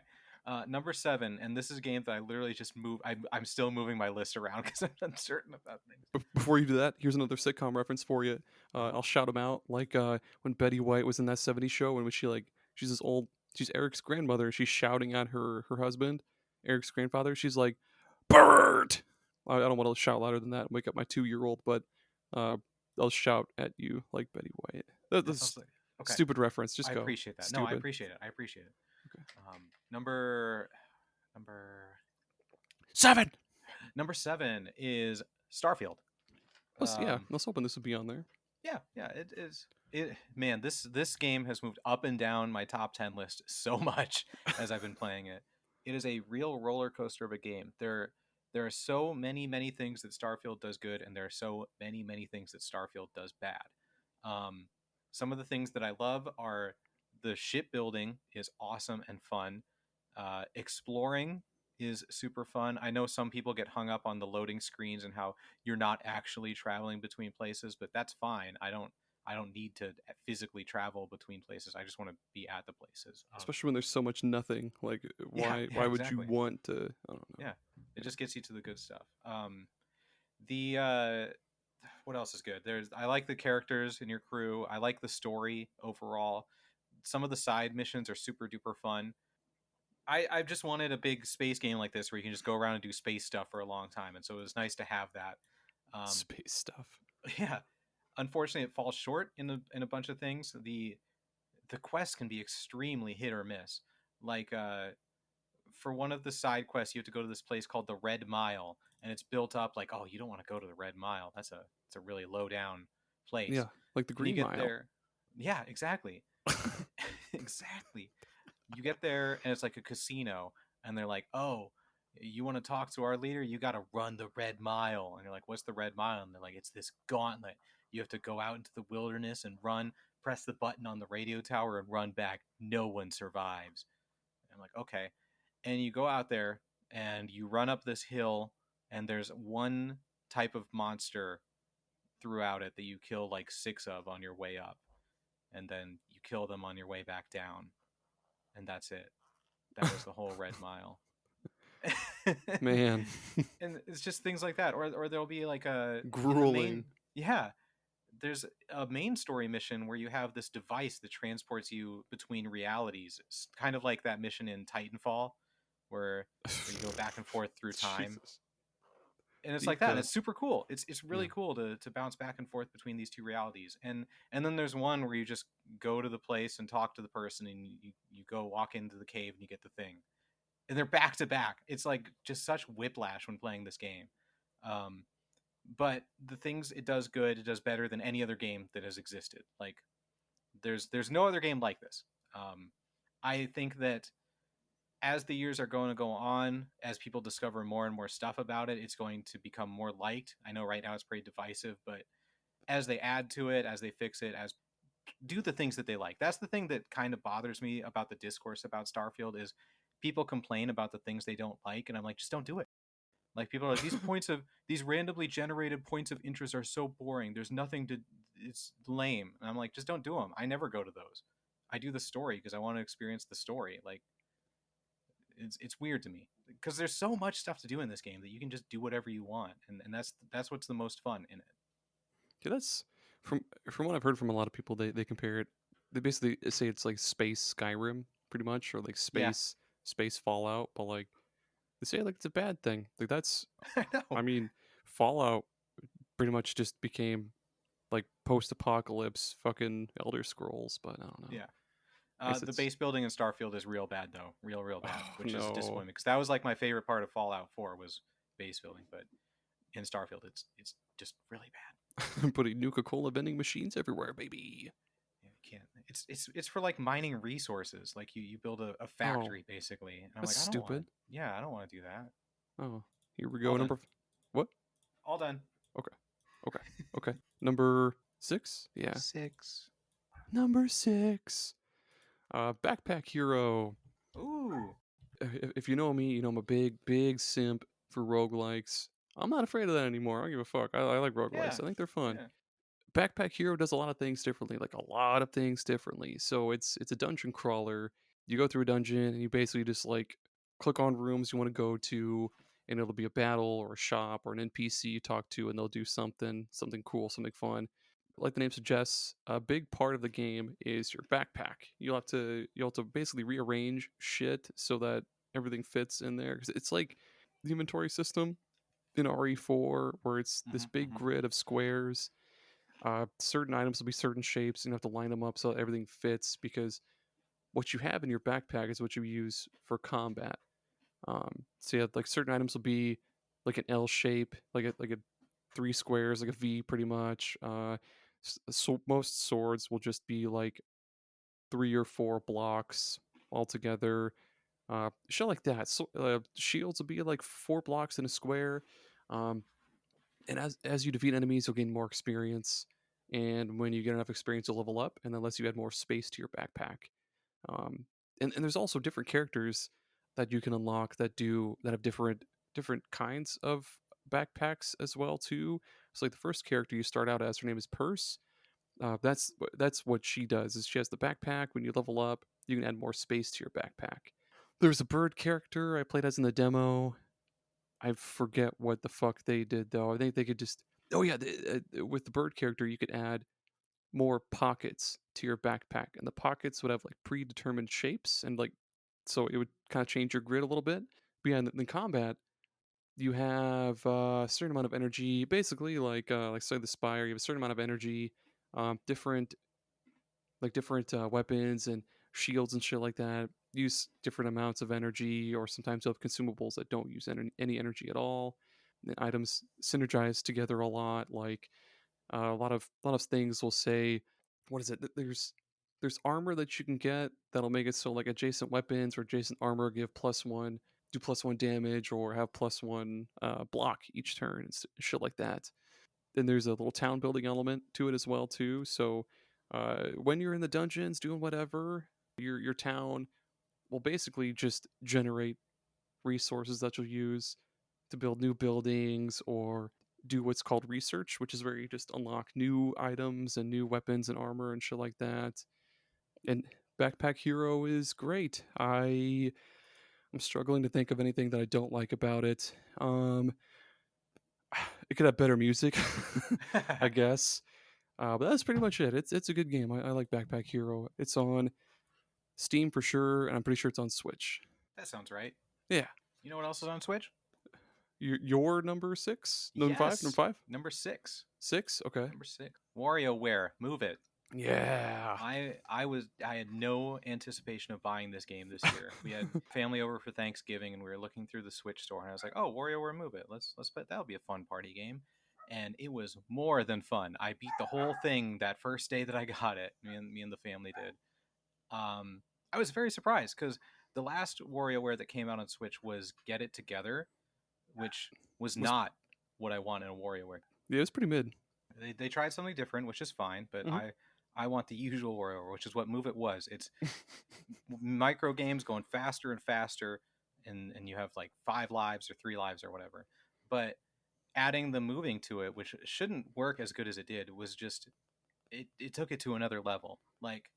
Number 7, and this is a game that I literally just move. I'm still moving my list around because I'm uncertain about things. Before you do that, here's another sitcom reference for you. Uh-huh. I'll shout them out like when Betty White was in that '70s show, and when she's this old, she's Eric's grandmother, and she's shouting at her husband, Eric's grandfather. She's like, "Bert!" I don't want to shout louder than that and wake up my 2-year-old, but uh, I'll shout at you like Betty White. That That's sounds like okay. stupid reference. Just I go. appreciate that. No, I Stupid. appreciate it. I appreciate it. Okay. Number 7. number 7 is Starfield. Yeah, I Um, was hoping this would be on there. yeah, yeah, it is. It man, this game has moved up and down my top 10 list so much as I've been playing it. it is a real roller coaster of a game. There are so many things that Starfield does good, and there are so many things that Starfield does bad. Um, some of the things that I love are the shipbuilding is awesome and fun. Exploring is super fun. I know some people get hung up on the loading screens and how you're not actually traveling between places, but that's fine. I don't need to physically travel between places. I just want to be at the places. Especially when there's so much nothing. Like, Yeah, why would you exactly. want to? I don't know. Yeah, it Yeah. just gets you to the good stuff. The what else is good? There's I like the characters in your crew. I like the story overall. Some of the side missions are super duper fun. I've just wanted a big space game like this where you can just go around and do space stuff for a long time, and so it was nice to have that. Um, Space stuff. yeah, unfortunately, it falls short in a bunch of things. The quests can be extremely hit or miss. Like for one of the side quests, you have to go to this place called the Red Mile, and it's built up like, oh, you don't want to go to the Red Mile. It's a really low down place. Yeah, like the And you Green get Mile. there, yeah, exactly, exactly. You get there, and it's like a casino, and they're like, oh, you want to talk to our leader? You got to run the Red Mile. And you're like, what's the Red Mile? And they're like, it's this gauntlet. You have to go out into the wilderness and run, press the button on the radio tower, and run back. No one survives. And I'm like, okay. And you go out there and you run up this hill, and there's one type of monster throughout it that you kill like six of on your way up, and then you kill them on your way back down, and that's it. That was the whole Red Mile. Man, And it's just things like that, or there'll be like a in the main, grueling. yeah, there's a main story mission where you have this device that transports you between realities. It's kind of like that mission in Titanfall where you go back and forth through time. Jesus. And it's like Deep that, and cut. it's super cool. It's Yeah. really cool to bounce back and forth between these two realities. And then there's one where you just go to the place and talk to the person, and you go walk into the cave and you get the thing. And they're back to back. It's like just such whiplash when playing this game. Um, but the things it does good, it does better than any other game that has existed. Like there's no other game like this. I think that as the years are going to go on, as people discover more and more stuff about it, it's going to become more liked. I know right now it's pretty divisive, but as they add to it, as they fix it, as do the things that they like. That's the thing that kind of bothers me about the discourse about Starfield is people complain about the things they don't like, and I'm like, just don't do it. Like people are like these randomly generated points of interest are so boring. There's nothing to it's lame. And I'm like, just don't do them. I never go to those. I do the story because I want to experience the story. Like it's weird to me because there's so much stuff to do in this game that you can just do whatever you want, and that's what's the most fun in it. Yeah, that's from what I've heard from a lot of people. They compare it. They basically say it's like space Skyrim, pretty much, or like Yeah, space Fallout. But like they say, like it's a bad thing. Like that's, I know. I mean, Fallout pretty much just became like post-apocalypse fucking Elder Scrolls. But I don't know. Yeah. I guess The it's base building in Starfield is real bad though, real bad, oh which is a no, disappointment because that was like my favorite part of Fallout 4 was base building, but in Starfield it's just really bad. I'm putting Nuka-Cola vending machines everywhere, baby. Yeah, you can't. It's for like mining resources. Like you build a Oh, factory basically, and I'm that's like I don't want to. stupid. Yeah, I don't want to do that. Oh, here we All go. done. What? All done. Okay. Okay. Okay. Number 6? Yeah. 6. Number 6. Backpack Hero. Ooh. If you know me, you know I'm a big simp for roguelikes. I'm not afraid of that anymore. I don't give a fuck. I like roguelikes. Yeah. I think they're fun. Yeah. Backpack Hero does a lot of things differently, like a lot of things differently. So it's a dungeon crawler. You go through a dungeon and you basically just like click on rooms you want to go to, and it'll be a battle or a shop or an NPC you talk to, and they'll do something cool, something fun. Like the name suggests, a big part of the game is your backpack. You'll have to basically rearrange shit so that everything fits in there. 'Cause it's like the inventory system in RE4, where it's this Hmm. big Hmm. grid of squares. Certain items will be certain shapes, and you have to line them up so everything fits, because what you have in your backpack is what you use for combat. So you have like certain items will be like an L shape, like a three squares, like a V, pretty much. So most swords will just be like 3 or 4 blocks all together. Shit like that. So shields will be like 4 blocks in a square. Um, and as you defeat enemies, you'll gain more experience. And when you get enough experience, you'll level up, and that lets you add more space to your backpack. Um, and there's also different characters that you can unlock that have different kinds of backpacks as well too. So like the first character you start out as, her name is Purse. That's what she does. Is she has the backpack. When you level up, you can add more space to your backpack. There's a bird character I played as in the demo. I forget what the fuck they did though. I think they could just. Oh yeah, with the bird character, you could add more pockets to your backpack, and the pockets would have like predetermined shapes, and like so it would kind of change your grid a little bit. But yeah, in combat, you have a certain amount of energy. Basically, like say the Spire, you have a certain amount of energy. Different weapons and shields and shit like that use different amounts of energy, or sometimes you have consumables that don't use any energy at all. And items synergize together a lot. Like a lot of things will say, what is it? There's armor that you can get that'll make it so like adjacent weapons or adjacent armor give +1 damage, or have +1 block each turn and shit like that. Then there's a little town building element to it as well too. So when you're in the dungeons doing whatever, your town will basically just generate resources that you'll use to build new buildings, or do what's called research, which is where you just unlock new items and new weapons and armor and shit like that. And Backpack Hero is great. I'm struggling to think of anything that I don't like about it. It could have better music, I guess. But that's pretty much it. It's a good game. I like Backpack Hero. It's on Steam for sure, and I'm pretty sure it's on Switch. That sounds right. Yeah. You know what else is on Switch? Your number six? Number five? Number Yes, five? number 6. 6? Okay. Number 6. WarioWare, Move It. Yeah. I had no anticipation of buying this game this year. We had family over for Thanksgiving, and we were looking through the Switch store, and I was like, "Oh, WarioWare Move It. Let's bet that'll be a fun party game." And it was more than fun. I beat the whole thing that first day that I got it. Me and the family did. I was very surprised because the last WarioWare that came out on Switch was Get It Together, which was Was not what I want in a WarioWare. Yeah, it's pretty mid. They tried something different, which is fine, but Mhm. I want the usual WarioWare, which is what Move It was. It's micro games going faster and faster, and you have like 5 lives or 3 lives or whatever. But adding the moving to it, which shouldn't work as good as it did, was just it took it to another level. Like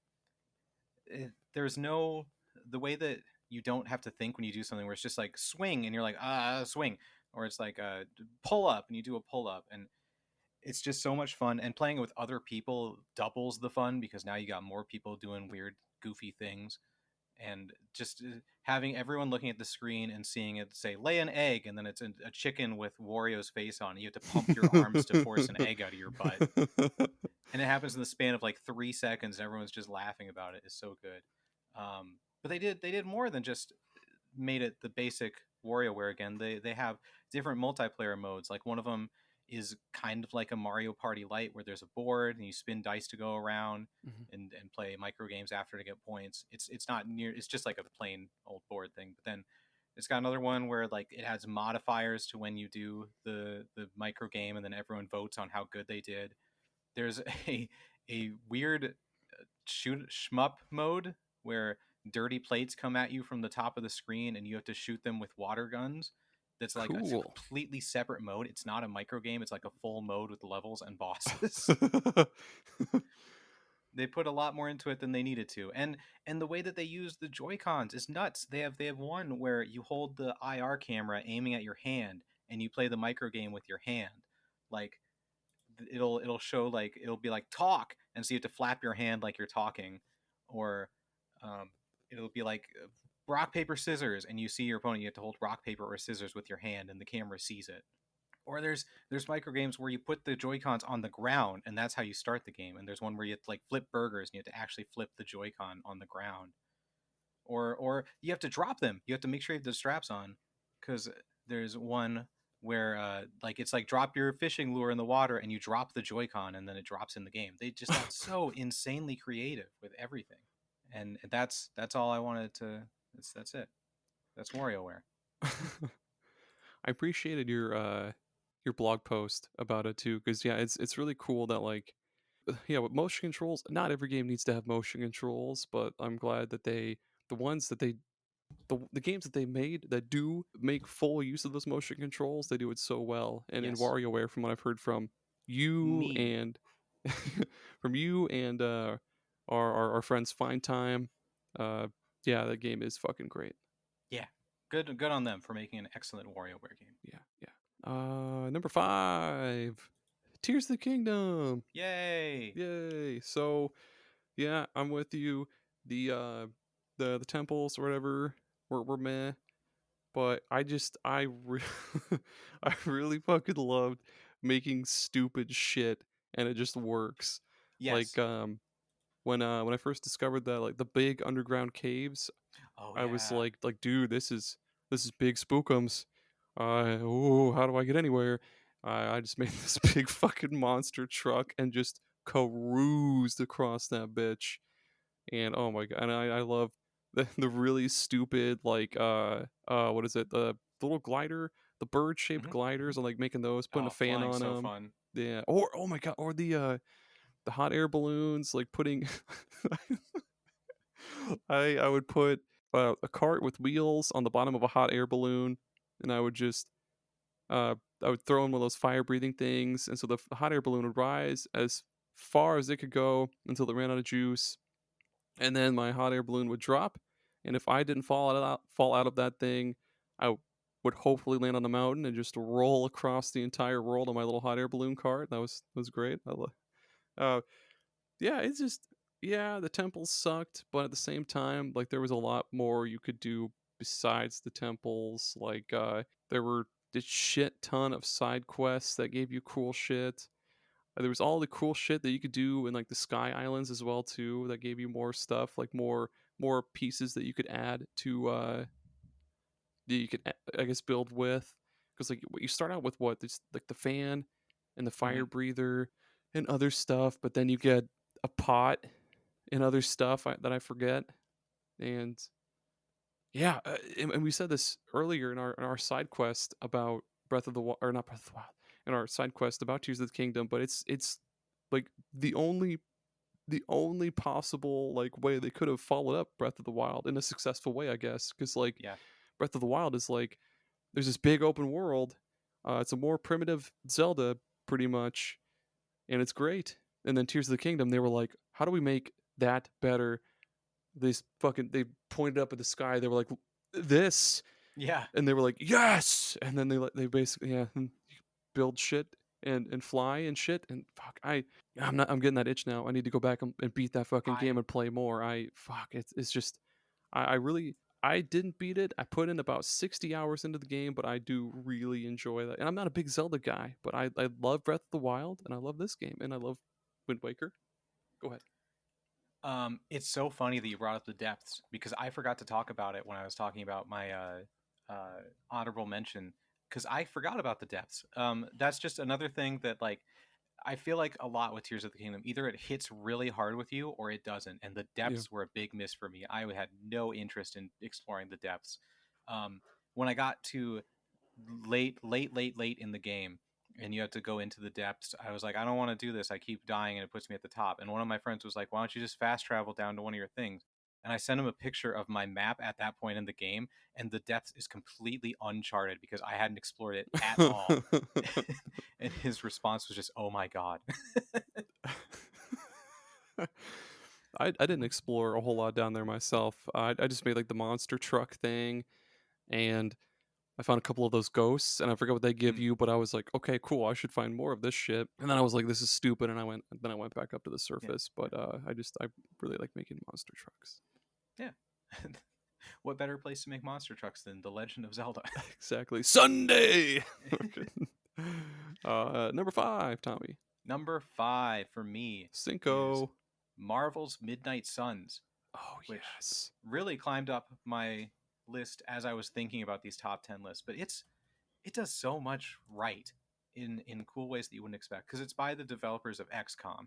there's no the way that you don't have to think when you do something where it's just like swing and you're like swing, or it's like pull up and you do a pull up, and it's just so much fun. And playing it with other people doubles the fun because now you got more people doing weird goofy things, and just having everyone looking at the screen and seeing it say lay an egg, and then it's a chicken with Wario's face on it. You have to pump your arms to force an egg out of your butt, and it happens in the span of like 3 seconds, and everyone's just laughing about it. It's so good. But they did more than just made it the basic WarioWare again. They have different multiplayer modes. Like one of them is kind of like a Mario Party Light, where there's a board and you spin dice to go around Mhm. and play micro games after to get points. It's not near. It's just like a plain old board thing. But then it's got another one where like it has modifiers to when you do the micro game, and then everyone votes on how good they did. There's a weird shoot shmup mode where dirty plates come at you from the top of the screen and you have to shoot them with water guns. That's like a Cool. completely separate mode. It's not a micro game. It's like a full mode with levels and bosses. They put a lot more into it than they needed to, and the way that they use the Joy Cons is nuts. They have one where you hold the IR camera aiming at your hand and you play the micro game with your hand. Like it'll show like it'll be like talk, and so you have to flap your hand like you're talking, or um, it'll be like rock paper scissors, and you see your opponent. You have to hold rock paper or scissors with your hand, and the camera sees it. Or there's micro games where you put the Joy Cons on the ground, and that's how you start the game. And there's one where you have to like flip burgers, and you have to actually flip the Joy Con on the ground. Or you have to drop them. You have to make sure you have the straps on, because there's one where like it's like drop your fishing lure in the water and you drop the Joy-Con and then it drops in the game. They just got so insanely creative with everything, and that's all I wanted to. That's it. That's WarioWare. I appreciated your blog post about it too, because yeah, it's really cool that like yeah, with motion controls, not every game needs to have motion controls, but I'm glad that the ones that they the games that they made that do make full use of those motion controls, they do it so well. And in Yes. WarioWare, from what I've heard from you Me. and from you and our friends Fine Time, uh, yeah, that game is fucking great. Yeah. Good on them for making an excellent WarioWare game. Yeah, yeah. Number 5, Tears of the Kingdom. Yay. Yay! So yeah, I'm with you. The the temples or whatever were meh, but I really fucking loved making stupid shit, and it just works. Yes. Like when I first discovered that like the big underground caves, Oh I was yeah. like dude, this is big spookums. Oh, how do I get anywhere? I just made this big fucking monster truck and just cruised across that bitch. And oh my god, and I love the really stupid like what is it, the little glider, the bird shaped Hmm. gliders, and like making those, putting a Oh, fan flying on so them. fun. Yeah, or oh my god, or the hot air balloons, like putting I would put a cart with wheels on the bottom of a hot air balloon, and I would just uh I would throw in one of those fire breathing things, and so the hot air balloon would rise as far as it could go until it ran out of juice, and then my hot air balloon would drop, and if I didn't fall out of that thing, I would hopefully land on the mountain and just roll across the entire world on my little hot air balloon cart. That was great. Uh, yeah, it's just yeah, the temples sucked, but at the same time, like there was a lot more you could do besides the temples. Like there were this shit ton of side quests that gave you cool shit. There was all the cool shit that you could do in like the Sky Islands as well too, that gave you more stuff, like more pieces that you could add to that you could I guess build with. Because like you start out with what this like the fan and the Hmm. fire breather and other stuff, but then you get a pot and other stuff that I forget. And yeah, and we said this earlier in our side quest about Breath of the Wild, or not Breath of the Wild, in our side quest about Tears of the Kingdom, but it's like the only possible like way they could have followed up Breath of the Wild in a successful way, I guess, because like Yeah. Breath of the Wild is like there's this big open world. It's a more primitive Zelda, pretty much, and it's great. And then Tears of the Kingdom, they were like, how do we make that better? They pointed up at the sky. They were like, this, Yeah. and they were like, yes. And then they basically build shit and fly and shit, and fuck, I'm getting that itch now. I need to go back and beat that fucking I game and play more. It's just I really I didn't beat it. I put in about 60 hours into the game, but I do really enjoy that. And I'm not a big Zelda guy, but I love Breath of the Wild, and I love this game, and I love Wind Waker. Go ahead. It's so funny that you brought up the depths because I forgot to talk about it when I was talking about my honorable mention because I forgot about the depths. That's just another thing that like I feel like a lot with Tears of the Kingdom. Either it hits really hard with you or it doesn't, and the Yeah. depths were a big miss for me. I had no interest in exploring the depths. When I got to late in the game and you have to go into the depths, I was like, I don't want to do this. I keep dying and it puts me at the top. And one of my friends was like, why don't you just fast travel down to one of your things? And I sent him a picture of my map at that point in the game, and the depths is completely uncharted because I hadn't explored it at all. And his response was just, "Oh my god." I didn't explore a whole lot down there myself. I just made like the monster truck thing, and I found a couple of those ghosts, and I forgot what they give Mm, you, but I was like, okay, cool. I should find more of this shit. And then I was like, this is stupid, and then I went back up to the yeah, surface. But I really like making monster trucks. yeah. What better place to make monster trucks than The Legend of Zelda? Exactly. Sunday. Okay. Number 5, Tommy. Number 5 for me is Cinco. Marvel's Midnight Suns, Oh which yes. really climbed up my list as I was thinking about these top 10 lists. But it does so much right in cool ways that you wouldn't expect because it's by the developers of XCOM.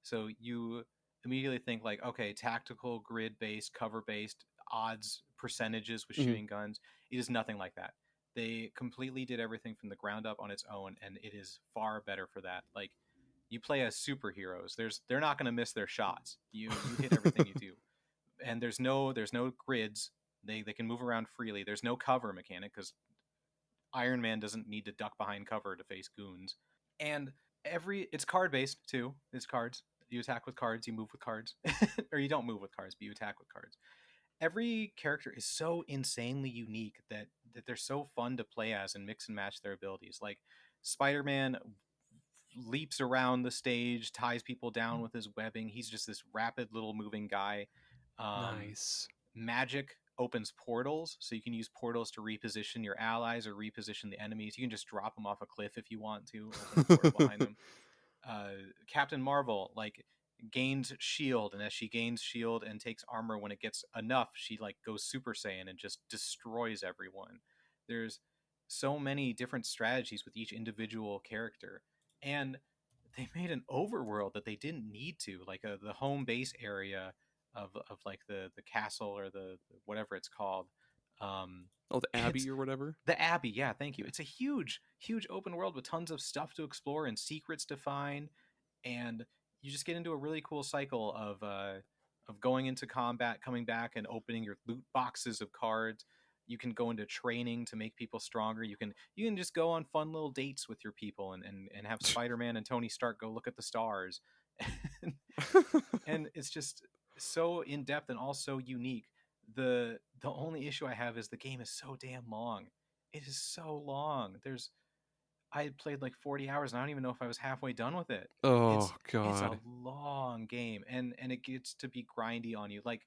So you immediately think like, okay, tactical, grid based, cover based, odds percentages with Mhm. shooting guns. It is nothing like that. They completely did everything from the ground up on its own, and it is far better for that. Like, you play as superheroes. They're not going to miss their shots. You hit everything you do, and there's no grids. They can move around freely. There's no cover mechanic because Iron Man doesn't need to duck behind cover to face goons. And it's card based too. It's cards. You attack with cards. You move with cards, or you don't move with cards, but you attack with cards. Every character is so insanely unique that they're so fun to play as and mix and match their abilities. Like Spider-Man leaps around the stage, ties people down with his webbing. He's just this rapid little moving guy. Um, Nice. Magic opens portals, so you can use portals to reposition your allies or reposition the enemies. You can just drop them off a cliff if you want to, open a portal behind them. Captain Marvel gains shield, and as she gains shield and takes armor when it gets enough, she like goes Super Saiyan and just destroys everyone. There's so many different strategies with each individual character, and they made an overworld that they didn't need to, like the home base area of like the castle or the whatever it's called. Oh, the It's Abbey or whatever? the Abbey, yeah, thank you. Yeah. It's a huge open world with tons of stuff to explore and secrets to find, and you just get into a really cool cycle of going into combat, coming back, and opening your loot boxes of cards. You can go into training to make people stronger. You can just go on fun little dates with your people and have Spider-Man and Tony Stark go look at the stars. And it's just so in depth and also unique. The only issue I have is the game is so damn long. It is so long. I played like 40 hours and I don't even know if I was halfway done with it. Oh It's a god. long game, and it gets to be grindy on you. Like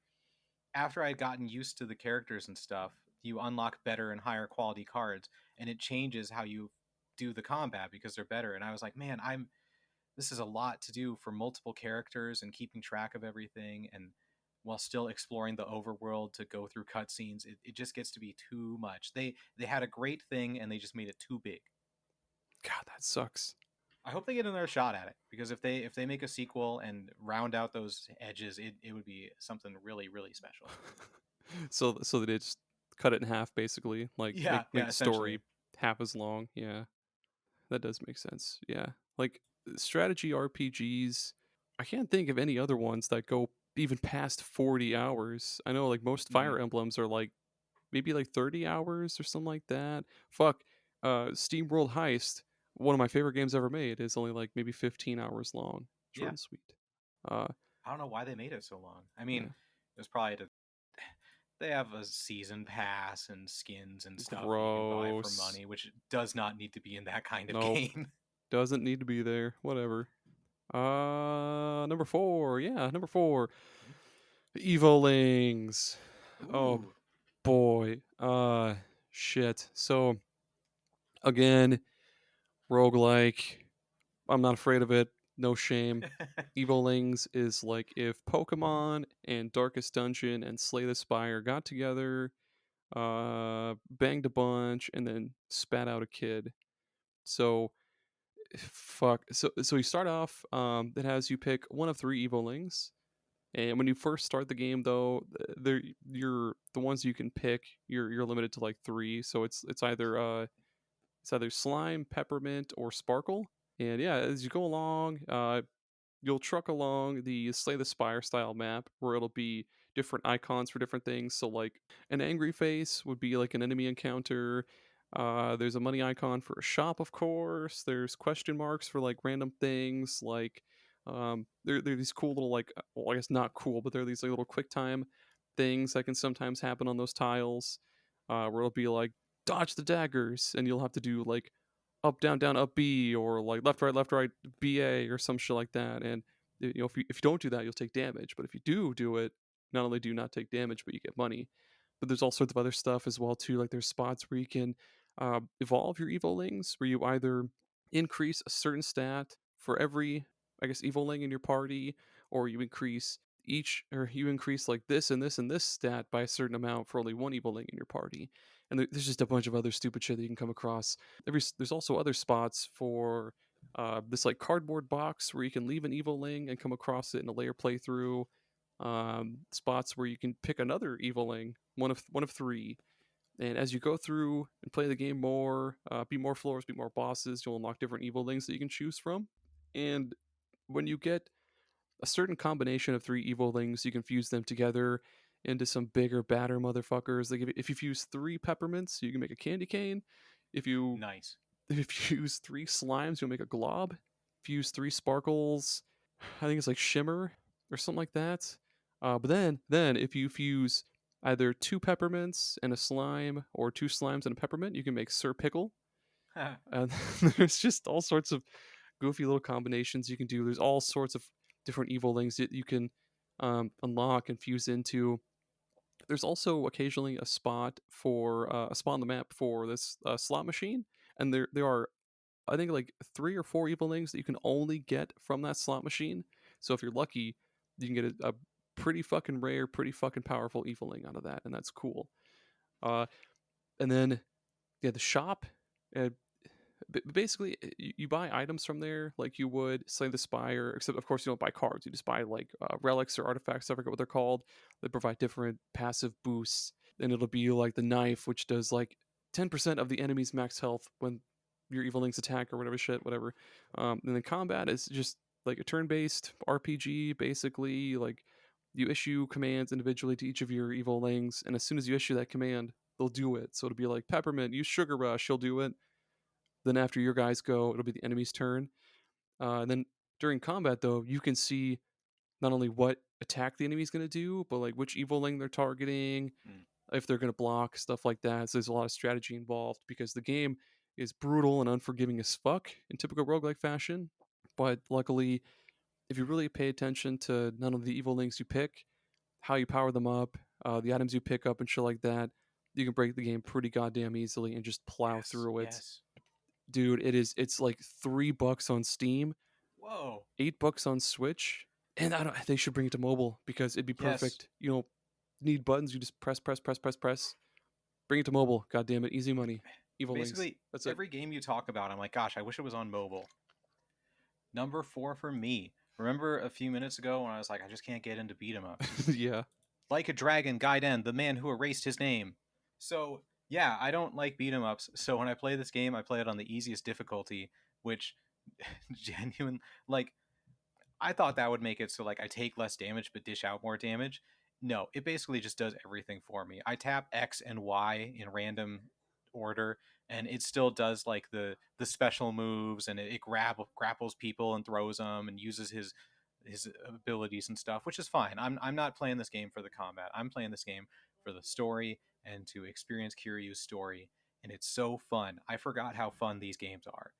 after I'd gotten used to the characters and stuff, you unlock better and higher quality cards, and it changes how you do the combat because they're better. And I was like, man, I'm this is a lot to do for multiple characters and keeping track of everything, and while still exploring the overworld to go through cutscenes. It just gets to be too much. They had a great thing and they just made it too big. God, that sucks. I hope they get another shot at it, because if they make a sequel and round out those edges, it would be something really special. So they just cut it in half basically, like Yeah, make yeah, the story essentially. half as long. Yeah. That does make sense. Yeah. Like strategy RPGs, I can't think of any other ones that go even past 40 hours. I know like most Hmm. Fire Emblems are like maybe like 30 hours or something like that. Fuck. Steam World Heist, one of my favorite games ever made, is only like maybe 15 hours long. Short Yeah, and sweet. Uh I don't know why they made it so long. I mean, yeah. it was probably to they have a season pass and skins and stuff that you can buy for Gross. money, which does not need to be in that kind of Nope. game. Doesn't need to be there. Whatever. Number 4. Yeah, number 4. Evolings. Oh Ooh. boy. Shit. So again, roguelike. I'm not afraid of it. No shame. Evolings is like if Pokemon and Darkest Dungeon and Slay the Spire got together, banged a bunch, and then spat out a kid. So fuck. So you start off. It has you pick one of three Evolings. And when you first start the game, though, they're you're the ones you can pick. You're limited to like three, so it's either slime, peppermint, or sparkle. And yeah, as you go along, you'll truck along the Slay the Spire style map where it'll be different icons for different things. So like an angry face would be like an enemy encounter. There's a money icon for a shop, of course. There's question marks for like random things. Like there are these cool little like well, I guess not cool, but there are these like little quick time things that can sometimes happen on those tiles. Where it'll be like dodge the daggers, and you'll have to do like up down down up B or like left right BA or some shit like that. And if you don't do that, you'll take damage. But if you do it, not only do you not take damage, but you get money. But there's all sorts of other stuff as well too. Like there's spots where you can evolve your Evolings, where you either increase a certain stat for every, I guess, Evoling in your party, or you increase like this and this and this stat by a certain amount for only one Evoling in your party. And there's just a bunch of other stupid shit that you can come across. There's also other spots for this like cardboard box where you can leave an Evoling and come across it in a layer playthrough. spots where you can pick another eviling, one of three. And as you go through and play the game more, beat more floors, beat more bosses, you'll unlock different evilings that you can choose from. And when you get a certain combination of three evilings, you can fuse them together into some bigger, badder motherfuckers. Like if you fuse three peppermints, you can make a candy cane. If you Nice. if you use three slimes, you'll make a glob. If you use three sparkles, I think it's like shimmer or something like that. But then if you fuse either two peppermints and a slime or two slimes and a peppermint, you can make Sir Pickle. And there's just all sorts of goofy little combinations you can do. There's all sorts of different evilings that you can unlock and fuse into. There's also occasionally a spot on the map for this slot machine, and there are, I think, like three or four evilings that you can only get from that slot machine. So if you're lucky, you can get a pretty fucking rare, pretty fucking powerful eviling out of that, and that's cool. Uh, and then yeah, the shop. Uh, Basically, you buy items from there like you would Slay the Spire, except of course you don't buy cards. You just buy like relics or artifacts. I forget what they're called. They provide different passive boosts, and it'll be like the knife, which does like 10% of the enemy's max health when your evilings attack or whatever shit, whatever. And then combat is just like a turn-based RPG, basically. Like you issue commands individually to each of your evilings, and as soon as you issue that command, they'll do it. So it'll be like Peppermint, use Sugar Rush, she'll do it. Then after your guys go, it'll be the enemy's turn. And then during combat, though, you can see not only what attack the enemy's going to do, but like which eviling they're targeting, Mm. if they're going to block, stuff like that. So there's a lot of strategy involved because the game is brutal and unforgiving as fuck in typical roguelike fashion. But luckily, if you really pay attention to none of the evilings you pick, how you power them up, the items you pick up, and shit like that, you can break the game pretty goddamn easily and just plow Yes. through it. Yes. Dude, it's like $3 on Steam, Whoa. $8 on Switch, and I don't. They should bring it to mobile because it'd be Yes. perfect. You know, need buttons, you just press, press, press, press, press. Bring it to mobile. God damn it, easy money. Evil Links. Basically, That's it. every game you talk about, I'm like, gosh, I wish it was on mobile. Number 4 for me. Remember a few minutes ago when I was like, I just can't get into beat 'em ups. Yeah. Like a Dragon, Gaiden, the man who erased his name. So yeah, I don't like beat 'em ups. So when I play this game, I play it on the easiest difficulty, which genuine like I thought that would make it so like I take less damage but dish out more damage. No, it basically just does everything for me. I tap X and Y in random order and it still does like the special moves and it grapples people and throws them and uses his abilities and stuff, which is fine. I'm not playing this game for the combat. I'm playing this game for the story and to experience Kiryu's story, and it's so fun. I forgot how fun these games are.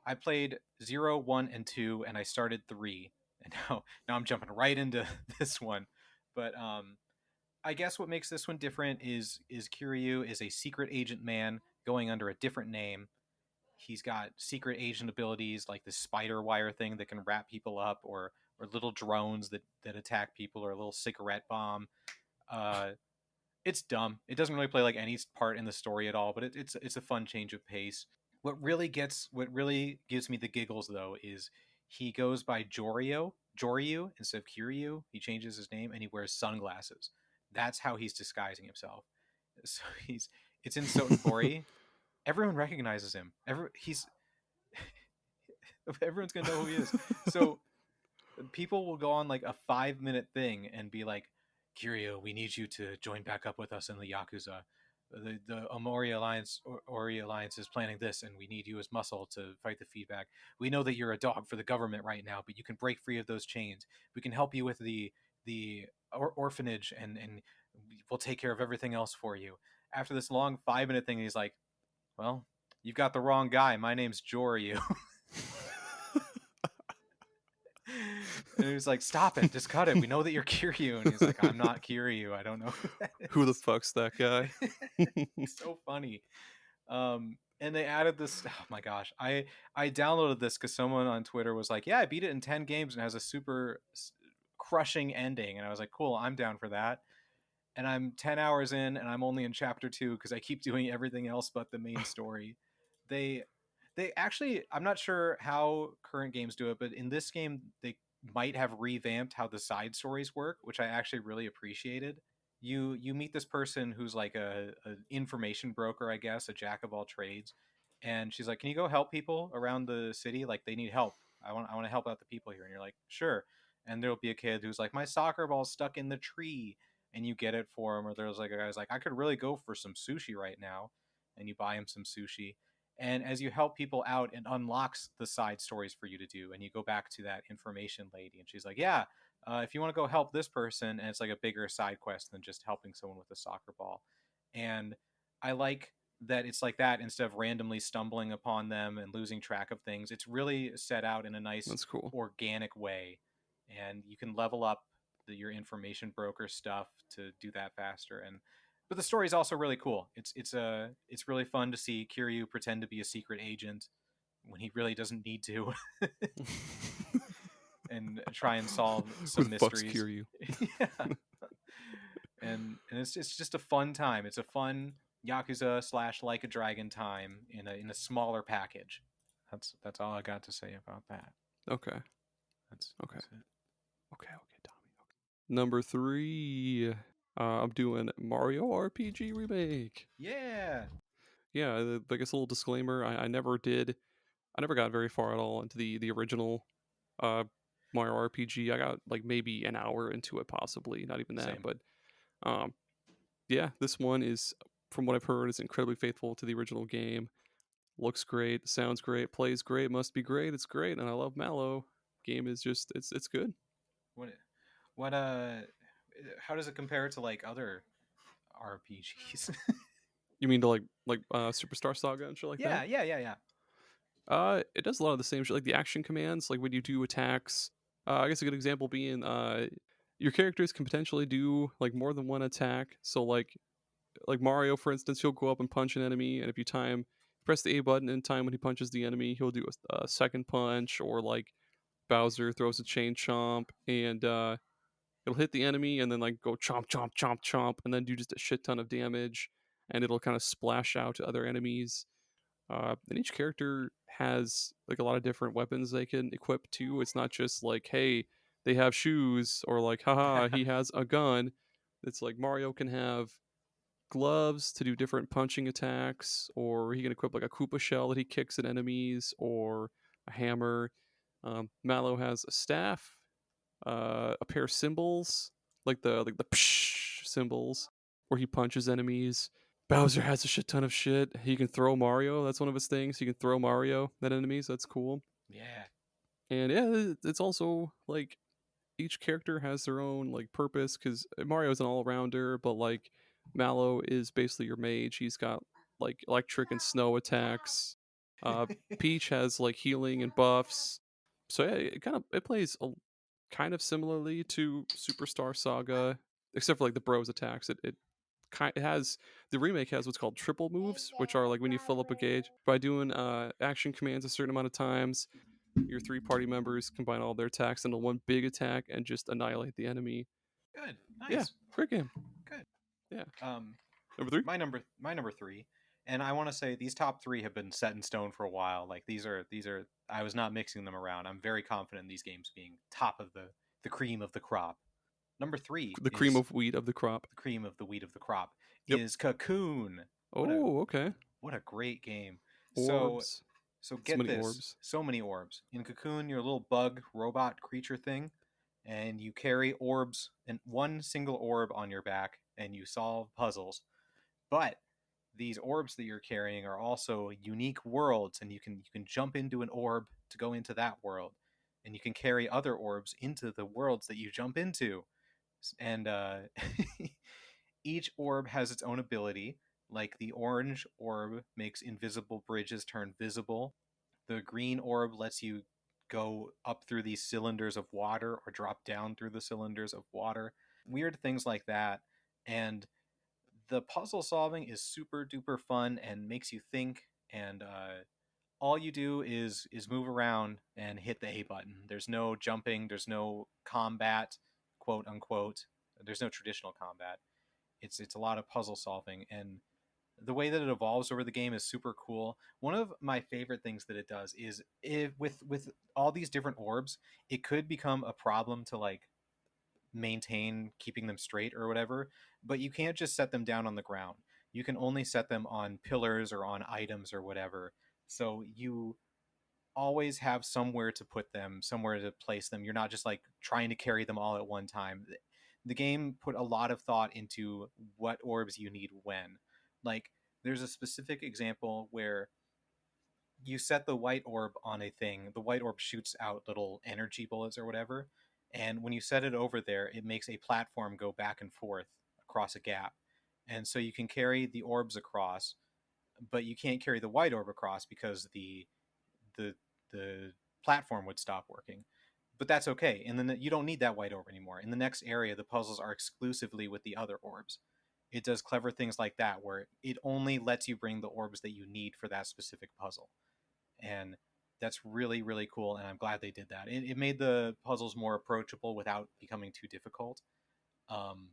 I played 0, 1, and 2, and I started 3, and now I'm jumping right into this one. But I guess what makes this one different is Kiryu is a secret agent man going under a different name. He's got secret agent abilities like the spider wire thing that can wrap people up, or little drones that attack people, or a little cigarette bomb. Uh, it's dumb. It doesn't really play like any part in the story at all, but it's a fun change of pace. What really gives me the giggles though is he goes by Joryu instead of Kiryu. He changes his name and he wears sunglasses. That's how he's disguising himself. So it's in Sotenbori. Everyone recognizes him. Everyone's gonna know who he is. So people will go on like a 5 minute thing and be like, Kiryu, we need you to join back up with us in the Yakuza. The Ori Alliance is planning this, and we need you as muscle to fight the feedback. We know that you're a dog for the government right now, but you can break free of those chains. We can help you with the orphanage, and we'll take care of everything else for you. After this long 5 minute thing, he's like, "Well, you've got the wrong guy. My name's Joryu." And he was like, "Stop it! Just cut it. We know that you're Kiryu." And he's like, "I'm not Kiryu. I don't know who that Who the is." fuck's that guy? So funny. And they added this. Oh my gosh, I downloaded this because someone on Twitter was like, "Yeah, I beat it in 10 games and has a super crushing ending." And I was like, "Cool, I'm down for that." And I'm 10 hours in, and I'm only in chapter 2 because I keep doing everything else but the main story. They they actually, I'm not sure how current games do it, but in this game might have revamped how the side stories work, which I actually really appreciated. You meet this person who's like a information broker, I guess, a jack of all trades, and she's like, "Can you go help people around the city? Like they need help. I want to help out the people here." And you're like, "Sure." And there'll be a kid who's like, "My soccer ball's stuck in the tree," and you get it for him. Or there's like a guy's like, "I could really go for some sushi right now," and you buy him some sushi. And as you help people out, it unlocks the side stories for you to do. And you go back to that information lady, and she's like, "Yeah, if you want to go help this person," and it's like a bigger side quest than just helping someone with a soccer ball. And I like that it's like that instead of randomly stumbling upon them and losing track of things. It's really set out in a nice That's cool. organic way, and you can level up your information broker stuff to do that faster. And but the story is also really cool. It's really fun to see Kiryu pretend to be a secret agent when he really doesn't need to, and try and solve Who some the fuck's mysteries. Kiryu? Yeah, and it's just a fun time. It's a fun Yakuza slash Like a Dragon time in a smaller package. That's all I got to say about that. Okay. Okay. That's it. Okay, Tommy. Okay. Number 3, I'm doing Mario RPG Remake. Yeah. Yeah, I guess a little disclaimer: I never got very far at all into the original uh, Mario RPG. I got like maybe an hour into it, possibly, not even that. Same. But um, yeah, this one is, from what I've heard, is incredibly faithful to the original game. Looks great, sounds great, plays great, must be great. It's great, and I love Mallow. Game is just it's good. What what how does it compare to like other RPGs? You mean to Superstar Saga and shit like Yeah, that? yeah, yeah, yeah. It does a lot of the same shit, like the action commands, like when you do attacks. I guess a good example being, your characters can potentially do like more than one attack. So like Mario, for instance, he'll go up and punch an enemy, and if you press the A button in time when he punches the enemy, he'll do a second punch. Or like Bowser throws a chain chomp, and it'll hit the enemy, and then like go chomp, chomp, chomp, chomp, and then do just a shit ton of damage, and it'll kind of splash out to other enemies. And each character has like a lot of different weapons they can equip too. It's not just like, hey, they have shoes, or like, haha, he has a gun. It's like Mario can have gloves to do different punching attacks, or he can equip like a Koopa shell that he kicks at enemies, or a hammer. Mallow has a staff, a pair of cymbals, like the psh symbols, where he punches enemies. Bowser has a shit ton of shit. He can throw Mario. That's one of his things. He can throw Mario at enemies. That's cool. Yeah. And yeah, it's also like each character has their own like purpose, because Mario's an all-rounder, but like Mallow is basically your mage. He's got like electric and snow attacks. Uh, Peach has like healing and buffs. So yeah, it plays kind of similarly to Superstar Saga, except for like the bros attacks. It has, the remake has what's called triple moves, which are like when you fill up a gauge by doing action commands a certain amount of times. Your 3 party members combine all their attacks into one big attack and just annihilate the enemy. Good. Yeah, Nice. great game. Good. Yeah. Um, Number 3? my number three, and I want to say these top three have been set in stone for a while. Like these are. I was not mixing them around. I'm very confident in these games being top of the cream of the crop. Number three The cream is of wheat of the crop. the cream of the wheat of the crop Yep. is Cocoon. What a Oh, okay. what a great game. So Orbs. so So get many this. orbs. So many orbs. In Cocoon, you're a little bug robot creature thing, and you carry orbs and one single orb on your back, and you solve puzzles. But these orbs that you're carrying are also unique worlds, and you can jump into an orb to go into that world, and you can carry other orbs into the worlds that you jump into. And each orb has its own ability. Like the orange orb makes invisible bridges turn visible. The green orb lets you go up through these cylinders of water or drop down through the cylinders of water. Weird things like that. And the puzzle solving is super duper fun and makes you think. And all you do is move around and hit the A button. There's no jumping. There's no combat, quote unquote. There's no traditional combat. It's a lot of puzzle solving, and The way that it evolves over the game is super cool. One of my favorite things that it does is with all these different orbs, it could become a problem to like maintain keeping them straight or whatever, but you can't just set them down on the ground. You can only set them on pillars or on items or whatever. So you always have somewhere to put them, somewhere to place them. You're not just like trying to carry them all at one time. The game put a lot of thought into what orbs you need when. Like there's a specific example where you set the white orb on a thing, the white orb shoots out little energy bullets or whatever. And when you set it over there, it makes a platform go back and forth across a gap. And so you can carry the orbs across, but you can't carry the white orb across because the the platform would stop working. But that's okay. And then you don't need that white orb anymore. In the next area, the puzzles are exclusively with the other orbs. It does clever things like that where it only lets you bring the orbs that you need for that specific puzzle. And that's really really cool, and I'm glad they did that. It made the puzzles more approachable without becoming too difficult. um,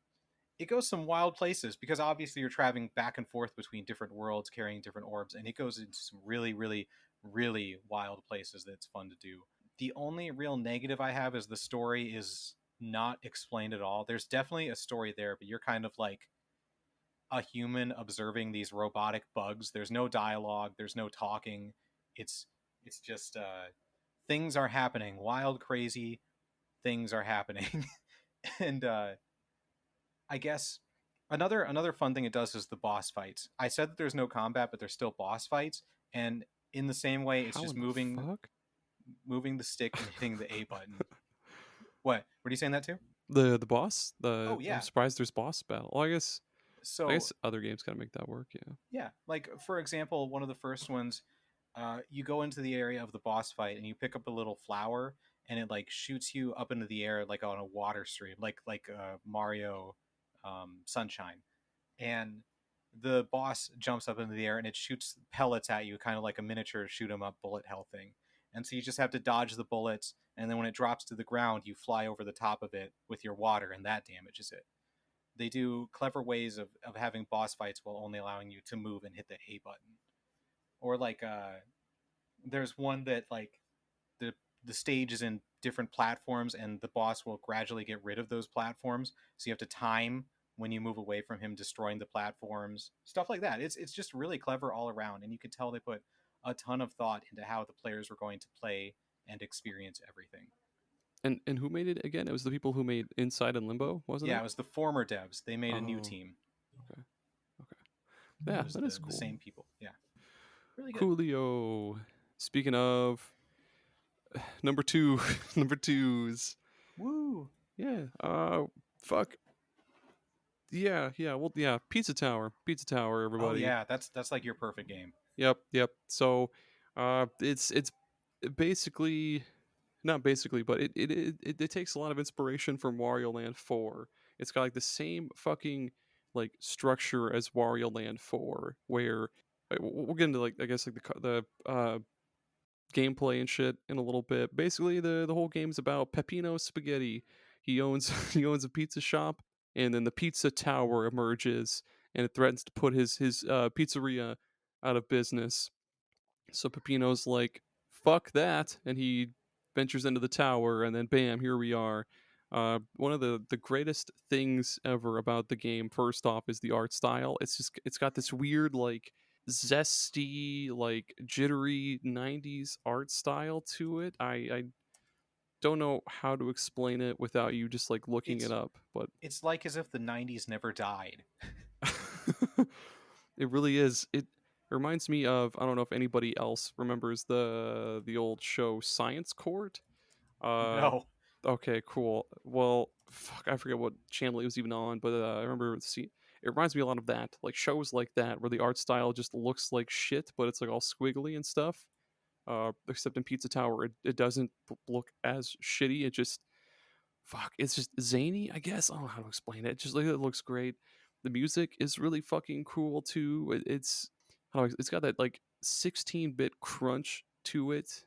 it goes some wild places because obviously you're traveling back and forth between different worlds carrying different orbs, and it goes into some really really really wild places that's fun to do. The only real negative I have is the story is not explained at all. There's definitely a story there, but you're kind of like a human observing these robotic bugs. There's no dialogue, there's no talking. It's it's just things are happening, wild crazy things are happening. And I guess another fun thing it does is the boss fights. I said that there's no combat, but there's still boss fights, and in the same way it's How just in the fuck? moving the stick and hitting the A button. What are you saying that to? The boss, Oh I'm yeah. surprised there's boss battle. Well, I So guess other games gotta make that work. Yeah. yeah, like for example, one of the first ones, you go into the area of the boss fight and you pick up a little flower, and it like shoots you up into the air like on a water stream, like Mario Sunshine. And the boss jumps up into the air and it shoots pellets at you, kind of like a miniature shoot 'em up bullet hell thing. And so you just have to dodge the bullets, and then when it drops to the ground, you fly over the top of it with your water, and that damages it. They do clever ways of having boss fights while only allowing you to move and hit the A button. Or like there's one that like the the stage is in different platforms, and the boss will gradually get rid of those platforms. So you have to time when you move away from him destroying the platforms, stuff like that. It's just really clever all around, and you could tell they put a ton of thought into how the players were going to play and experience everything. And who made it again? It was the people who made Inside and Limbo, wasn't Yeah, it? it was the former devs. They made a new Oh, team. okay, okay. It Yeah, was that is the cool. same people. Yeah, really good. Coolio. Speaking of number two, number twos. Woo. Yeah. Fuck. Yeah. Yeah. Well. Yeah. Pizza Tower. Pizza Tower. Oh Everybody. yeah, that's like your perfect game. Yep. Yep. So, it's basically not basically, but it takes a lot of inspiration from Wario Land 4. It's got like the same fucking like structure as Wario Land 4, where we'll get into like I guess like the gameplay and shit in a little bit. Basically, the whole game's about Peppino Spaghetti. He owns he owns a pizza shop, and then the pizza tower emerges, and it threatens to put his pizzeria out of business. So Peppino's like, "Fuck that," and he ventures into the tower, and then bam, here we are. One of the greatest things ever about the game, first off, is the art style. It's got this weird like zesty, like jittery '90s art style to it. I don't know how to explain it without you just like looking it It's up, but it's like as if the '90s never died. it really is. It reminds me of, I don't know if anybody else remembers the old show Science Court. Uh, No. okay, cool. Well, fuck, I forget what channel it was even on, but I remember see. It reminds me a lot of that, like shows like that, where the art style just looks like shit, but it's like all squiggly and stuff. Except in Pizza Tower, it doesn't look as shitty. It just fuck, it's just zany, I guess. I don't know how to explain it. Just like it looks great. The music is really fucking cool too. It's how do it's got that like 16-bit crunch to it,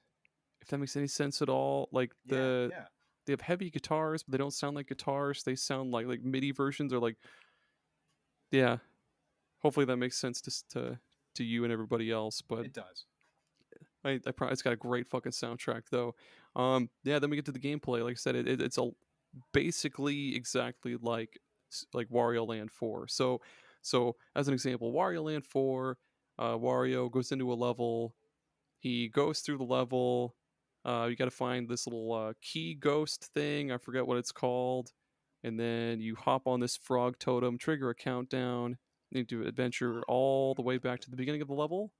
if that makes any sense at all. Like Yeah, yeah. they have heavy guitars, but they don't sound like guitars. They sound like MIDI versions, or like yeah. Hopefully that makes sense to you and everybody else. But It does. it's got a great fucking soundtrack though. Yeah. Then we get to the gameplay. Like I said, it's a basically exactly like Wario Land 4. So as an example, Wario Land 4, Wario goes into a level. He goes through the level. You got to find this little key ghost thing. I forget what it's called. And then you hop on this frog totem, trigger a countdown. You do adventure all the way back to the beginning of the level.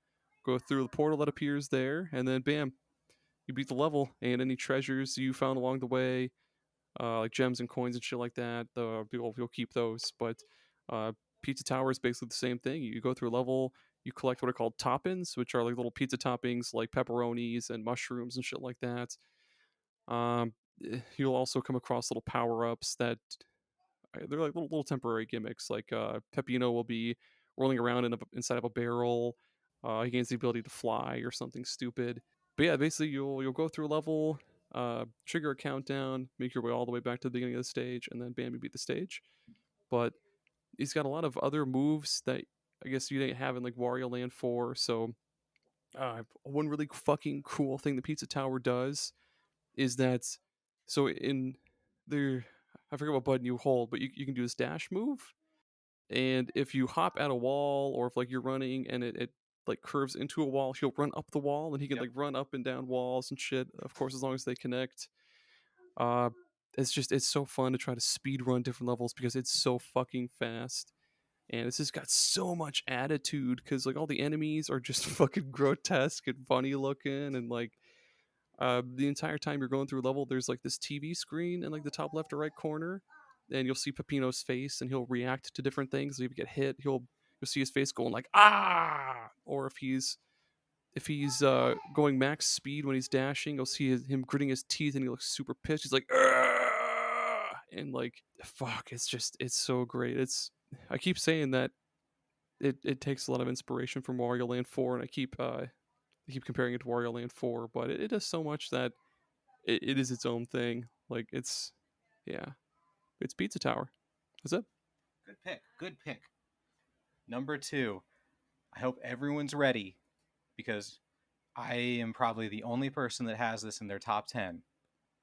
Go through the portal that appears there, and then bam, you beat the level. And any treasures you found along the way, like gems and coins and shit like that, you'll keep those. But uh, Pizza Tower is basically the same thing. You go through a level, you collect what are called toppings, which are like little pizza toppings like pepperonis and mushrooms and shit like that. Um, you'll also come across little power ups that they're like little temporary gimmicks. Like Peppino will be rolling around inside of a barrel. He gains the ability to fly or something stupid. But yeah, basically you'll go through a level, trigger a countdown, make your way all the way back to the beginning of the stage, and then bam, you beat the stage. But he's got a lot of other moves that I guess you didn't have in like Wario Land 4. So one really fucking cool thing the Pizza Tower does is that so in there, I forget what button you hold, but you can do this dash move. And if you hop at a wall, or if like you're running and it like curves into a wall, he'll run up the wall and he can Yep. like run up and down walls and shit. Of course, as long as they connect. Uh, it's so fun to try to speed run different levels because it's so fucking fast. And it's just got so much attitude because like all the enemies are just fucking grotesque and funny looking, and like the entire time you're going through a level, there's like this TV screen in like the top left or right corner, and you'll see Peppino's face, and he'll react to different things. If you get hit, you'll see his face going like ah, or if he's going max speed when he's dashing, you'll see him gritting his teeth, and he looks super pissed. He's like ah, and like fuck, it's so great. I keep saying that it takes a lot of inspiration from Wario Land 4, and I keep comparing it to Wario Land 4, but it does so much that it is its own thing. Like yeah, it's Pizza Tower. That's it. Good pick. Good pick. Number 2. I hope everyone's ready because I am probably the only person that has this in their top 10.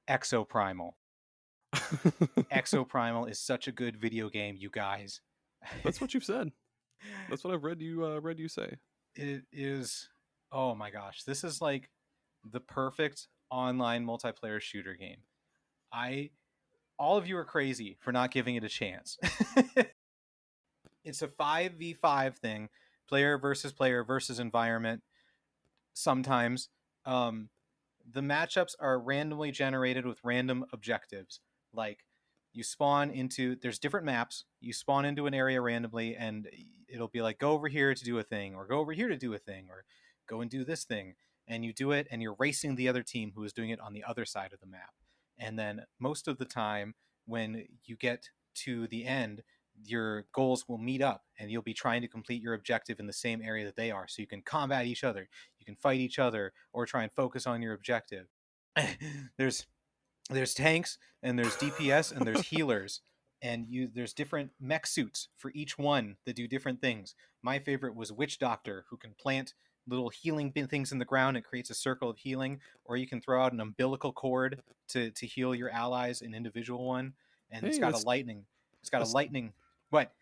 Exoprimal. Exoprimal is such a good video game, you guys. That's what you've said. That's what I've read you say. It is, oh my gosh, this is like the perfect online multiplayer shooter game. I All of you are crazy for not giving it a chance. It's a 5v5 thing, player versus environment. Sometimes the matchups are randomly generated with random objectives. Like there's different maps. You spawn into an area randomly, and it'll be like, go over here to do a thing, or go over here to do a thing, or go and do this thing. And you do it, and you're racing the other team who is doing it on the other side of the map. And then most of the time, when you get to the end, your goals will meet up, and you'll be trying to complete your objective in the same area that they are. So you can combat each other, you can fight each other, or try and focus on your objective. there's there's tanks, and there's DPS, and there's healers, and there's different mech suits for each one that do different things. My favorite was Witch Doctor, who can plant little healing things in the ground. It creates a circle of healing, or you can throw out an umbilical cord to heal your allies, an individual one. And Hey, it's got a that's lightning. What?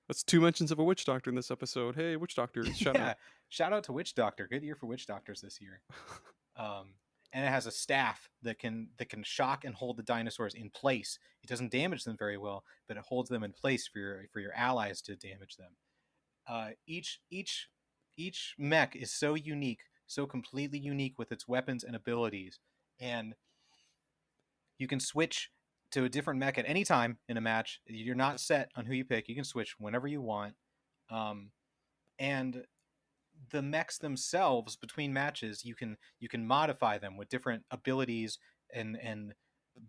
that's two mentions of a witch doctor in this episode. Hey, witch doctors, shout out. Yeah, shout out to Witch Doctor. Good year for Witch Doctors this year. Um, and it has a staff that can shock and hold the dinosaurs in place. It doesn't damage them very well, but it holds them in place for your allies to damage them. Each mech is so unique, so completely unique with its weapons and abilities, and you can switch to a different mech at any time in a match. You're not set on who you pick. You can switch whenever you want. Um, and the mechs themselves between matches, you can modify them with different abilities and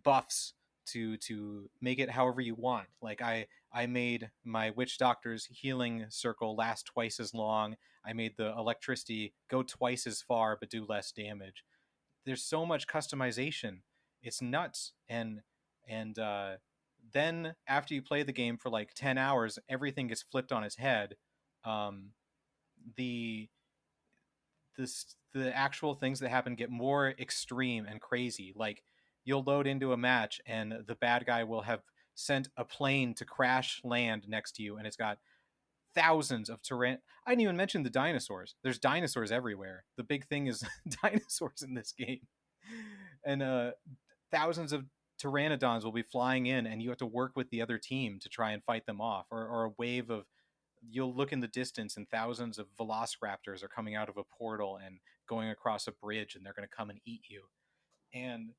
buffs to make it however you want. Like I made my witch doctor's healing circle last twice as long. I made the electricity go twice as far but do less damage. There's so much customization. It's nuts. And then after you play the game for like 10 hours, everything gets flipped on its head. um, the the actual things that happen get more extreme and crazy. Like you'll load into a match and the bad guy will have sent a plane to crash land next to you, and it's got thousands of I didn't even mention the dinosaurs. There's dinosaurs everywhere. The big thing is dinosaurs in this game, and thousands of pteranodons will be flying in, and you have to work with the other team to try and fight them off. Or a wave of you'll look in the distance, and thousands of velociraptors are coming out of a portal and going across a bridge, and they're going to come and eat you. And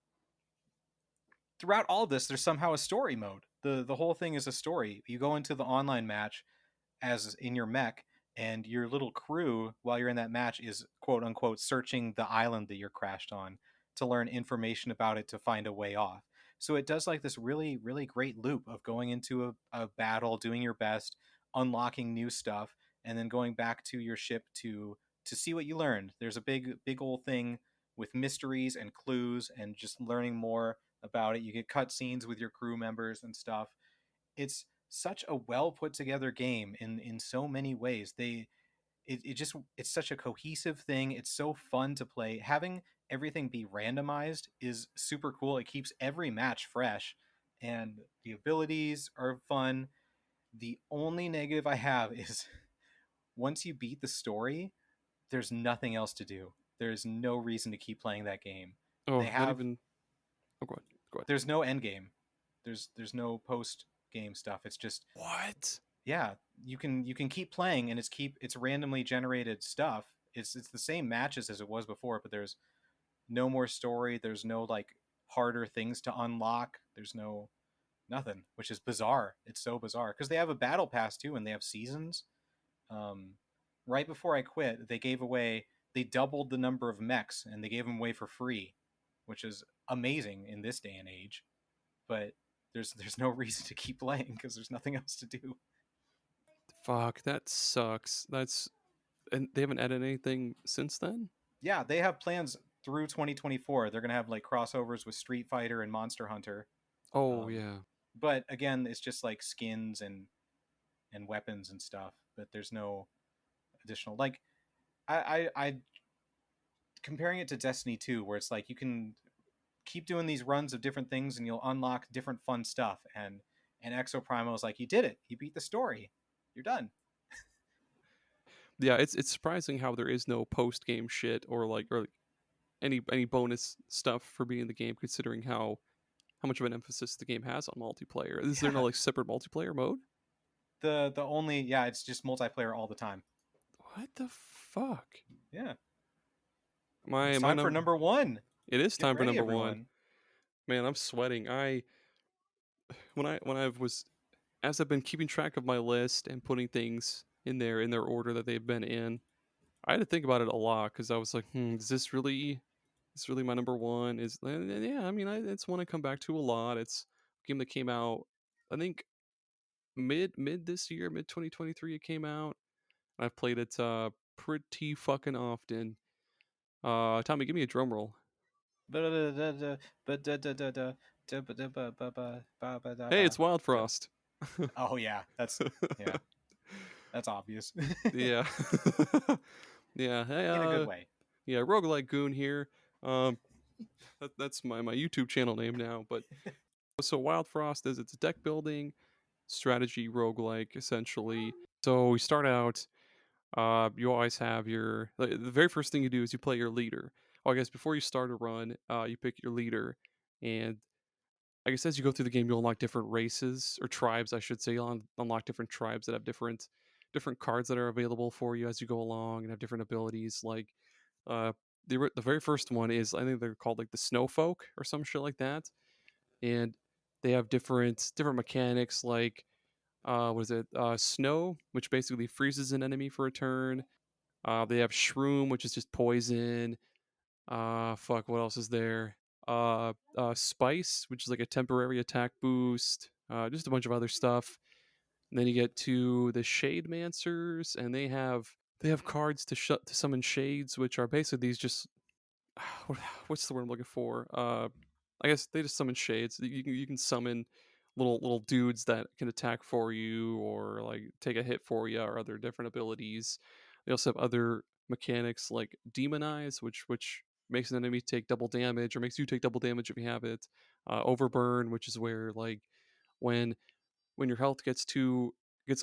throughout all this, there's somehow a story mode. The whole thing is a story. You go into the online match as in your mech, and your little crew while you're in that match is quote unquote searching the island that you're crashed on to learn information about it to find a way off. So it does like this really really great loop of going into a battle, doing your best, unlocking new stuff, and then going back to your ship to see what you learned. There's a big old thing with mysteries and clues and just learning more about it. You get cutscenes with your crew members and stuff. It's such a well put together game in so many ways. It just it's such a cohesive thing. It's so fun to play. Having everything be randomized is super cool. It keeps every match fresh, and the abilities are fun. The only negative I have is once you beat the story, there's nothing else to do. There's no reason to keep playing that game. They Oh, not have even. Oh, go ahead. Go ahead. there's no end game. There's no post game stuff. It's just What? yeah, you can keep playing, and it's randomly generated stuff. It's the same matches as it was before, but there's no more story. There's no like harder things to unlock. There's no nothing, which is bizarre. It's so bizarre because they have a battle pass too, and they have seasons. Um, right before I quit, they doubled the number of mechs, and they gave them away for free, which is amazing in this day and age. But there's no reason to keep playing because there's nothing else to do. Fuck, that sucks. That's and they haven't added anything since then. Yeah, they have plans through 2024. They're gonna have like crossovers with Street Fighter and Monster Hunter. Oh Um, yeah. but again, it's just like skins and weapons and stuff. But there's no additional like I comparing it to Destiny 2, where it's like you can keep doing these runs of different things and you'll unlock different fun stuff. And Exoprimal is like you did it. You beat the story. You're done. Yeah, it's surprising how there is no post game shit or any bonus stuff for being in the game, considering how much of an emphasis the game has on multiplayer. Is there no Yeah. like separate multiplayer mode? The only yeah, it's just multiplayer all the time. What the fuck? Yeah. My It's my time for number. number one. It is Get time for ready, number one. everyone. Man, I'm sweating. I when I was as I've been keeping track of my list and putting things in their order that they've been in, I had to think about it a lot because I was like, is this really my number one? Is and yeah, I mean, it's one I come back to a lot. It's a game that came out, I think mid this year, mid 2023. It came out. I've played it pretty fucking often. Tommy, give me a drum roll. Hey, it's Wildfrost. Oh yeah, yeah, that's obvious. Yeah. Yeah. Hey, In a good way. yeah, roguelike goon here. Um, that's my YouTube channel name now. But so Wild Frost is it's a deck building strategy roguelike essentially. So we start out. You always have the very first thing you do is you play your leader. Oh, I guess before you start a run, you pick your leader, and I guess as you go through the game, you'll unlock different races or tribes, I should say. You'll unlock different tribes that have different cards that are available for you as you go along and have different abilities. Like uh, the very first one is I think they're called like the Snowfolk or some shit like that, and they have different mechanics like what is it snow, which basically freezes an enemy for a turn. They have Shroom, which is just poison. Fuck, what else is there? Spice, which is like a temporary attack boost. Just a bunch of other stuff. And then you get to the Shade Mancers, and they have cards to summon shades, which are basically these just what's the word I'm looking for? I guess they just summon shades. You can summon little dudes that can attack for you or like take a hit for you or other different abilities. They also have other mechanics like demonize, which makes an enemy take double damage or makes you take double damage if you have it. Overburn, which is where like when when your health gets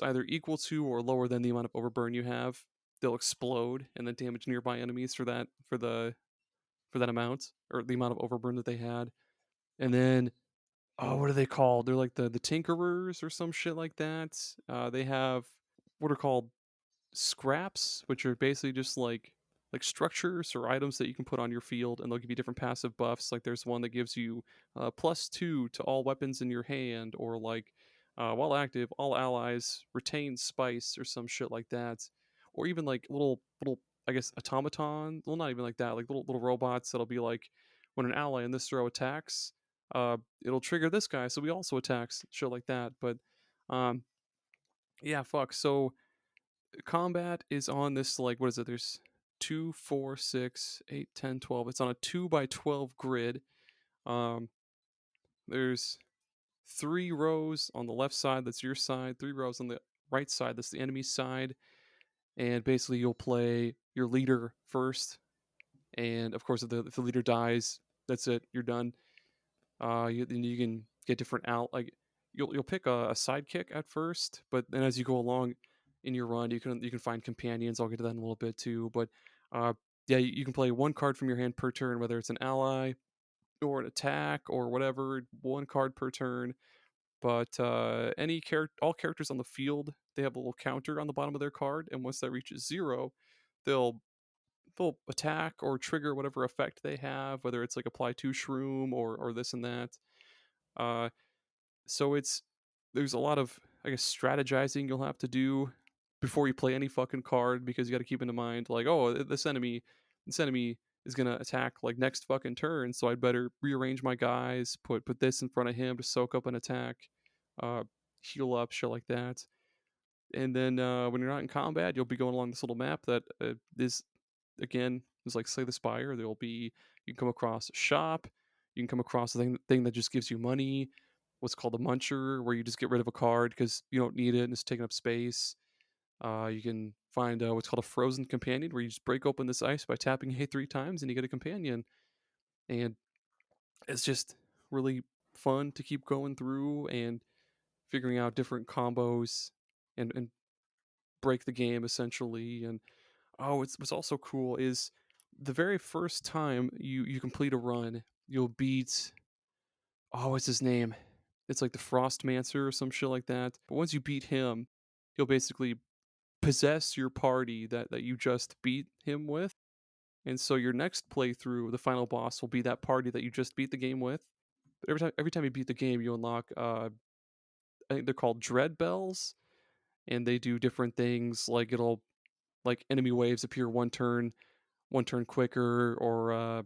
either equal to or lower than the amount of overburn you have, they'll explode and then damage nearby enemies for that amount or the amount of overburn that they had. And then what are they called? They're like the tinkerers or some shit like that. They have what are called scraps, which are basically just like structures or items that you can put on your field, and they'll give you different passive buffs. Like there's one that gives you +2 to all weapons in your hand, or like while active, all allies retain spice or some shit like that, or even like little I guess automaton. Well, not even like that. Like little robots that'll be like when an ally in this throw attacks, it'll trigger this guy, so he also attacks. Shit like that. But um, yeah, fuck. So combat is on this like what is it? There's 2, 4, 6, 8, 10, 12. It's on a 2 by 12 grid. Um, there's 3 rows on the left side. That's your side. 3 rows on the right side. That's the enemy side. And basically, you'll play your leader first. And of course, if the leader dies, that's it. You're done. Then you can get different out like you'll pick a sidekick at first, but then as you go along in your run, you can find companions. I'll get to that in a little bit too. But uh, yeah, you can play one card from your hand per turn, whether it's an ally or an attack or whatever. One card per turn. But all characters on the field, they have a little counter on the bottom of their card, and once that reaches 0, they'll they'll attack or trigger whatever effect they have, whether it's like apply to shroom or this and that. Uh, so there's a lot of I guess strategizing you'll have to do before you play any fucking card because you got to keep in mind like this enemy is gonna attack like next fucking turn, so I'd better rearrange my guys, put this in front of him to soak up an attack, uh, heal up, shit like that. And then when you're not in combat, you'll be going along this little map that is again is like Slay the Spire. There'll be you can come across a shop, you can come across a thing that just gives you money. What's called a muncher, where you just get rid of a card because you don't need it and it's taking up space. You can find what's called a frozen companion, where you just break open this ice by tapping A 3 times and you get a companion. And it's just really fun to keep going through and figuring out different combos and break the game essentially. And what's also cool is the very first time you complete a run, you'll beat what's his name? It's like the Frostmancer or some shit like that. But once you beat him, he'll basically possess your party that you just beat him with. And so your next playthrough, the final boss will be that party that you just beat the game with. But every time you beat the game, you unlock I think they're called dread bells, and they do different things like it'll like enemy waves appear one turn quicker or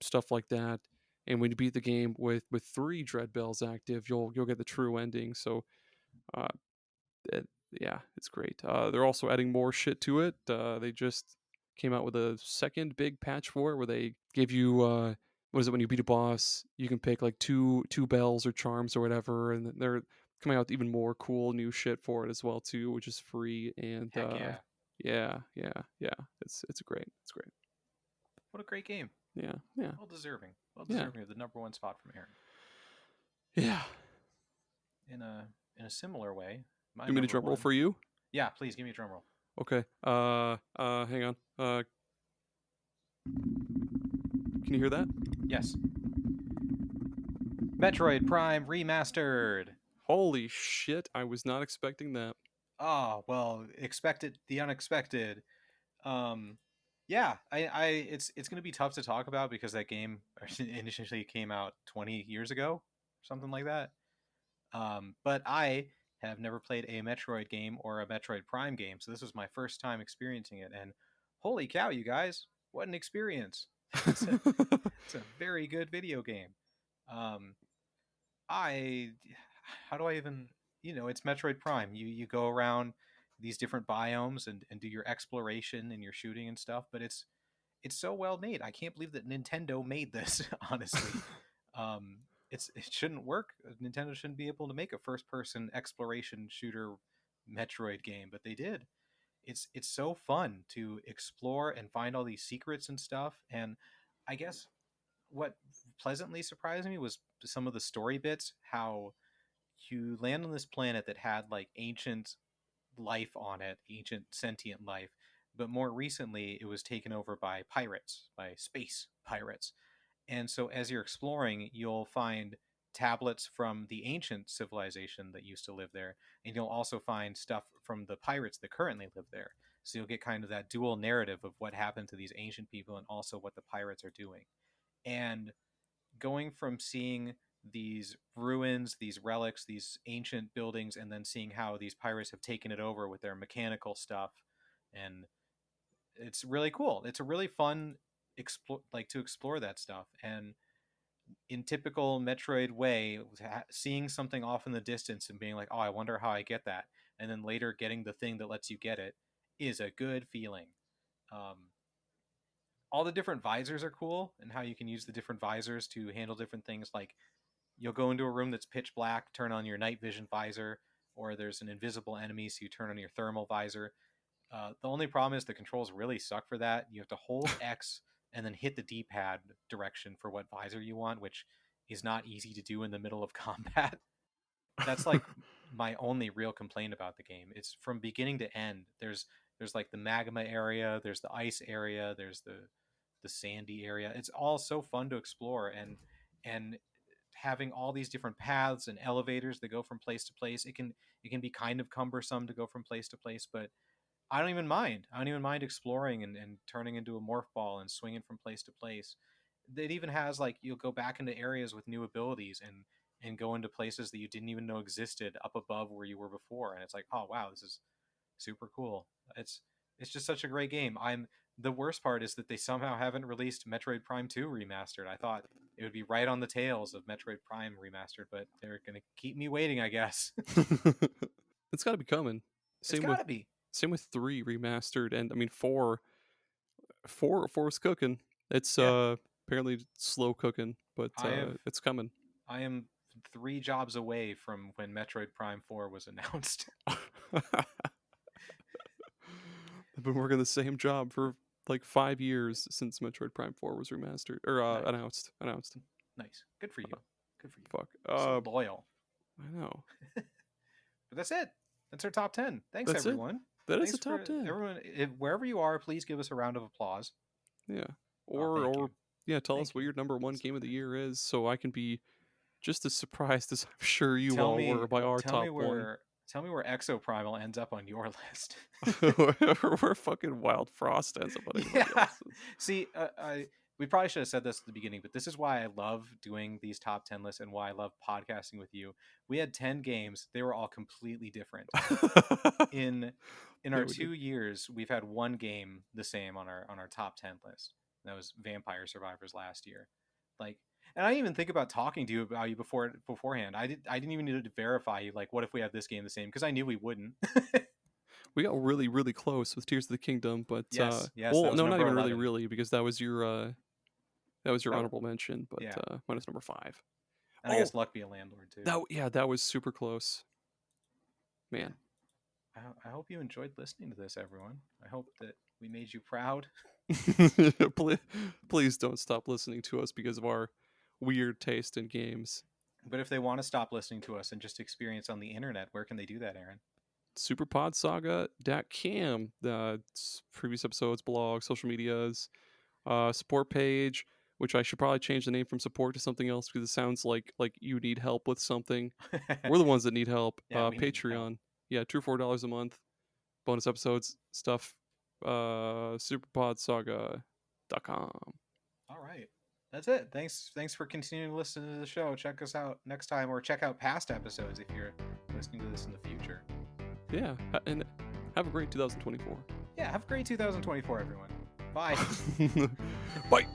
stuff like that. And when you beat the game with 3 dread bells active, you'll get the true ending. So uh, it, yeah, it's great. They're also adding more shit to it. They just came out with a second big patch for it, where they give you what is it when you beat a boss? You can pick like two bells or charms or whatever, and they're coming out with even more cool new shit for it as well too, which is free. And Heck yeah. yeah, it's great. It's great. What a great game. Yeah, yeah, Well deserving. Well yeah, deserving of the number one spot from Aaron. yeah. In a similar way, my Do you want me to number drum roll one. for you? Yeah, please give me a drum roll. Okay. Hang on. Can you hear that? Yes. Metroid Prime Remastered. Holy shit! I was not expecting that. Oh, well, expected the unexpected. Um yeah, it's going to be tough to talk about because that game initially came out 20 years ago, something like that. But I have never played a Metroid game or a Metroid Prime game, so this was my first time experiencing it, and holy cow, you guys, what an experience! it's a it's a very good video game. Um, I how do I even it's Metroid Prime. You go around these different biomes and do your exploration and your shooting and stuff, but it's so well made. I can't believe that Nintendo made this, honestly. Um, it shouldn't work. Nintendo shouldn't be able to make a first person exploration shooter Metroid game, but they did. It's so fun to explore and find all these secrets and stuff. And I guess what pleasantly surprised me was some of the story bits, how you land on this planet that had like ancient life on it, ancient sentient life, but more recently it was taken over by pirates, by space pirates. And so as you're exploring, you'll find tablets from the ancient civilization that used to live there, and you'll also find stuff from the pirates that currently live there. So you'll get kind of that dual narrative of what happened to these ancient people and also what the pirates are doing. And going from seeing these ruins, these relics, these ancient buildings, and then seeing how these pirates have taken it over with their mechanical stuff, and it's really cool. It's a really fun to explore that stuff. And in typical Metroid way, seeing something off in the distance and being like, "Oh, I wonder how I get that," and then later getting the thing that lets you get it is a good feeling. Um, all the different visors are cool, and how you can use the different visors to handle different things. Like you'll go into a room that's pitch black, turn on your night vision visor, or there's an invisible enemy, so you turn on your thermal visor. The only problem is the controls really suck for that. You have to hold X and then hit the D-pad direction for what visor you want, which is not easy to do in the middle of combat. That's like my only real complaint about the game. It's from beginning to end. There's like the magma area, there's the ice area, there's the sandy area. It's all so fun to explore, and having all these different paths and elevators that go from place to place. It can be kind of cumbersome to go from place to place, but I don't even mind. I don't even mind exploring and turning into a morph ball and swinging from place to place. It even has like you'll go back into areas with new abilities and go into places that you didn't even know existed up above where you were before, and it's like, oh wow, this is super cool. It's it's just such a great game. I'm The worst part is that they somehow haven't released Metroid Prime 2 remastered. I thought it would be right on the tails of Metroid Prime remastered, but they're gonna keep me waiting, I guess. It's got to be coming. It's Same with gotta be. same with 3 remastered, and I mean 4 is cooking. It's Yeah. apparently slow cooking, but I have it's coming. I am 3 jobs away from when Metroid Prime 4 was announced. I've been working the same job for like 5 years since Metroid Prime 4 was remastered or Nice. announced. Nice. Good for you. Good for you. Fuck. So loyal. I know. But that's it. That's our top 10. Thanks, That's it. everyone. That is Thanks a top for 10. everyone. Wherever you are, please give us a round of applause. Yeah. Oh, thank Or you. yeah, tell Thank us what you. your number 1 So game of the kind. year is so I can be just as surprised as I'm sure you Tell all me, were by our tell me top 1. where, tell me where Exoprimal ends up on your list. Where fucking Wildfrost ends up on anybody Yeah. else's. See, we probably should have said this at the beginning, but this is why I love doing these top 10 lists and why I love podcasting with you. We had 10 games. They were all completely different. In Yeah, our we did. 2 years, we've had one game the same on our top 10 list. That was Vampire Survivors last year. Like, and I didn't even think about talking to you about you beforehand. I didn't even need to verify you. Like, what if we have this game the same? Because I knew we wouldn't. We got really, really close with Tears of the Kingdom, but Yes, yes, that well, was no, not number even really, 11. really, because that was your Oh, honorable mention, but yeah, mine is number 5. and I Oh, guess Luck be a Landlord too. that was super close, Yeah, man. I hope you enjoyed listening to this, everyone. I hope that we made you proud. please, please don't stop listening to us because of our weird taste in games. But if they want to stop listening to us and just experience on the internet, where can they do that, Aaron? SuperPodSaga.cam, previous episodes, blog, social medias, support page, which I should probably change the name from support to something else because it sounds like you need help with something. We're the ones that need help. Yeah, we need help. Patreon, yeah, $2 or $4 a month, bonus episodes, stuff. SuperPodSaga.com. All right. That's it. Thanks for continuing to listen to the show. Check us out next time, or check out past episodes if you're listening to this in the future. Yeah, and have a great 2024. Yeah, have a great 2024, everyone. Bye. Bye.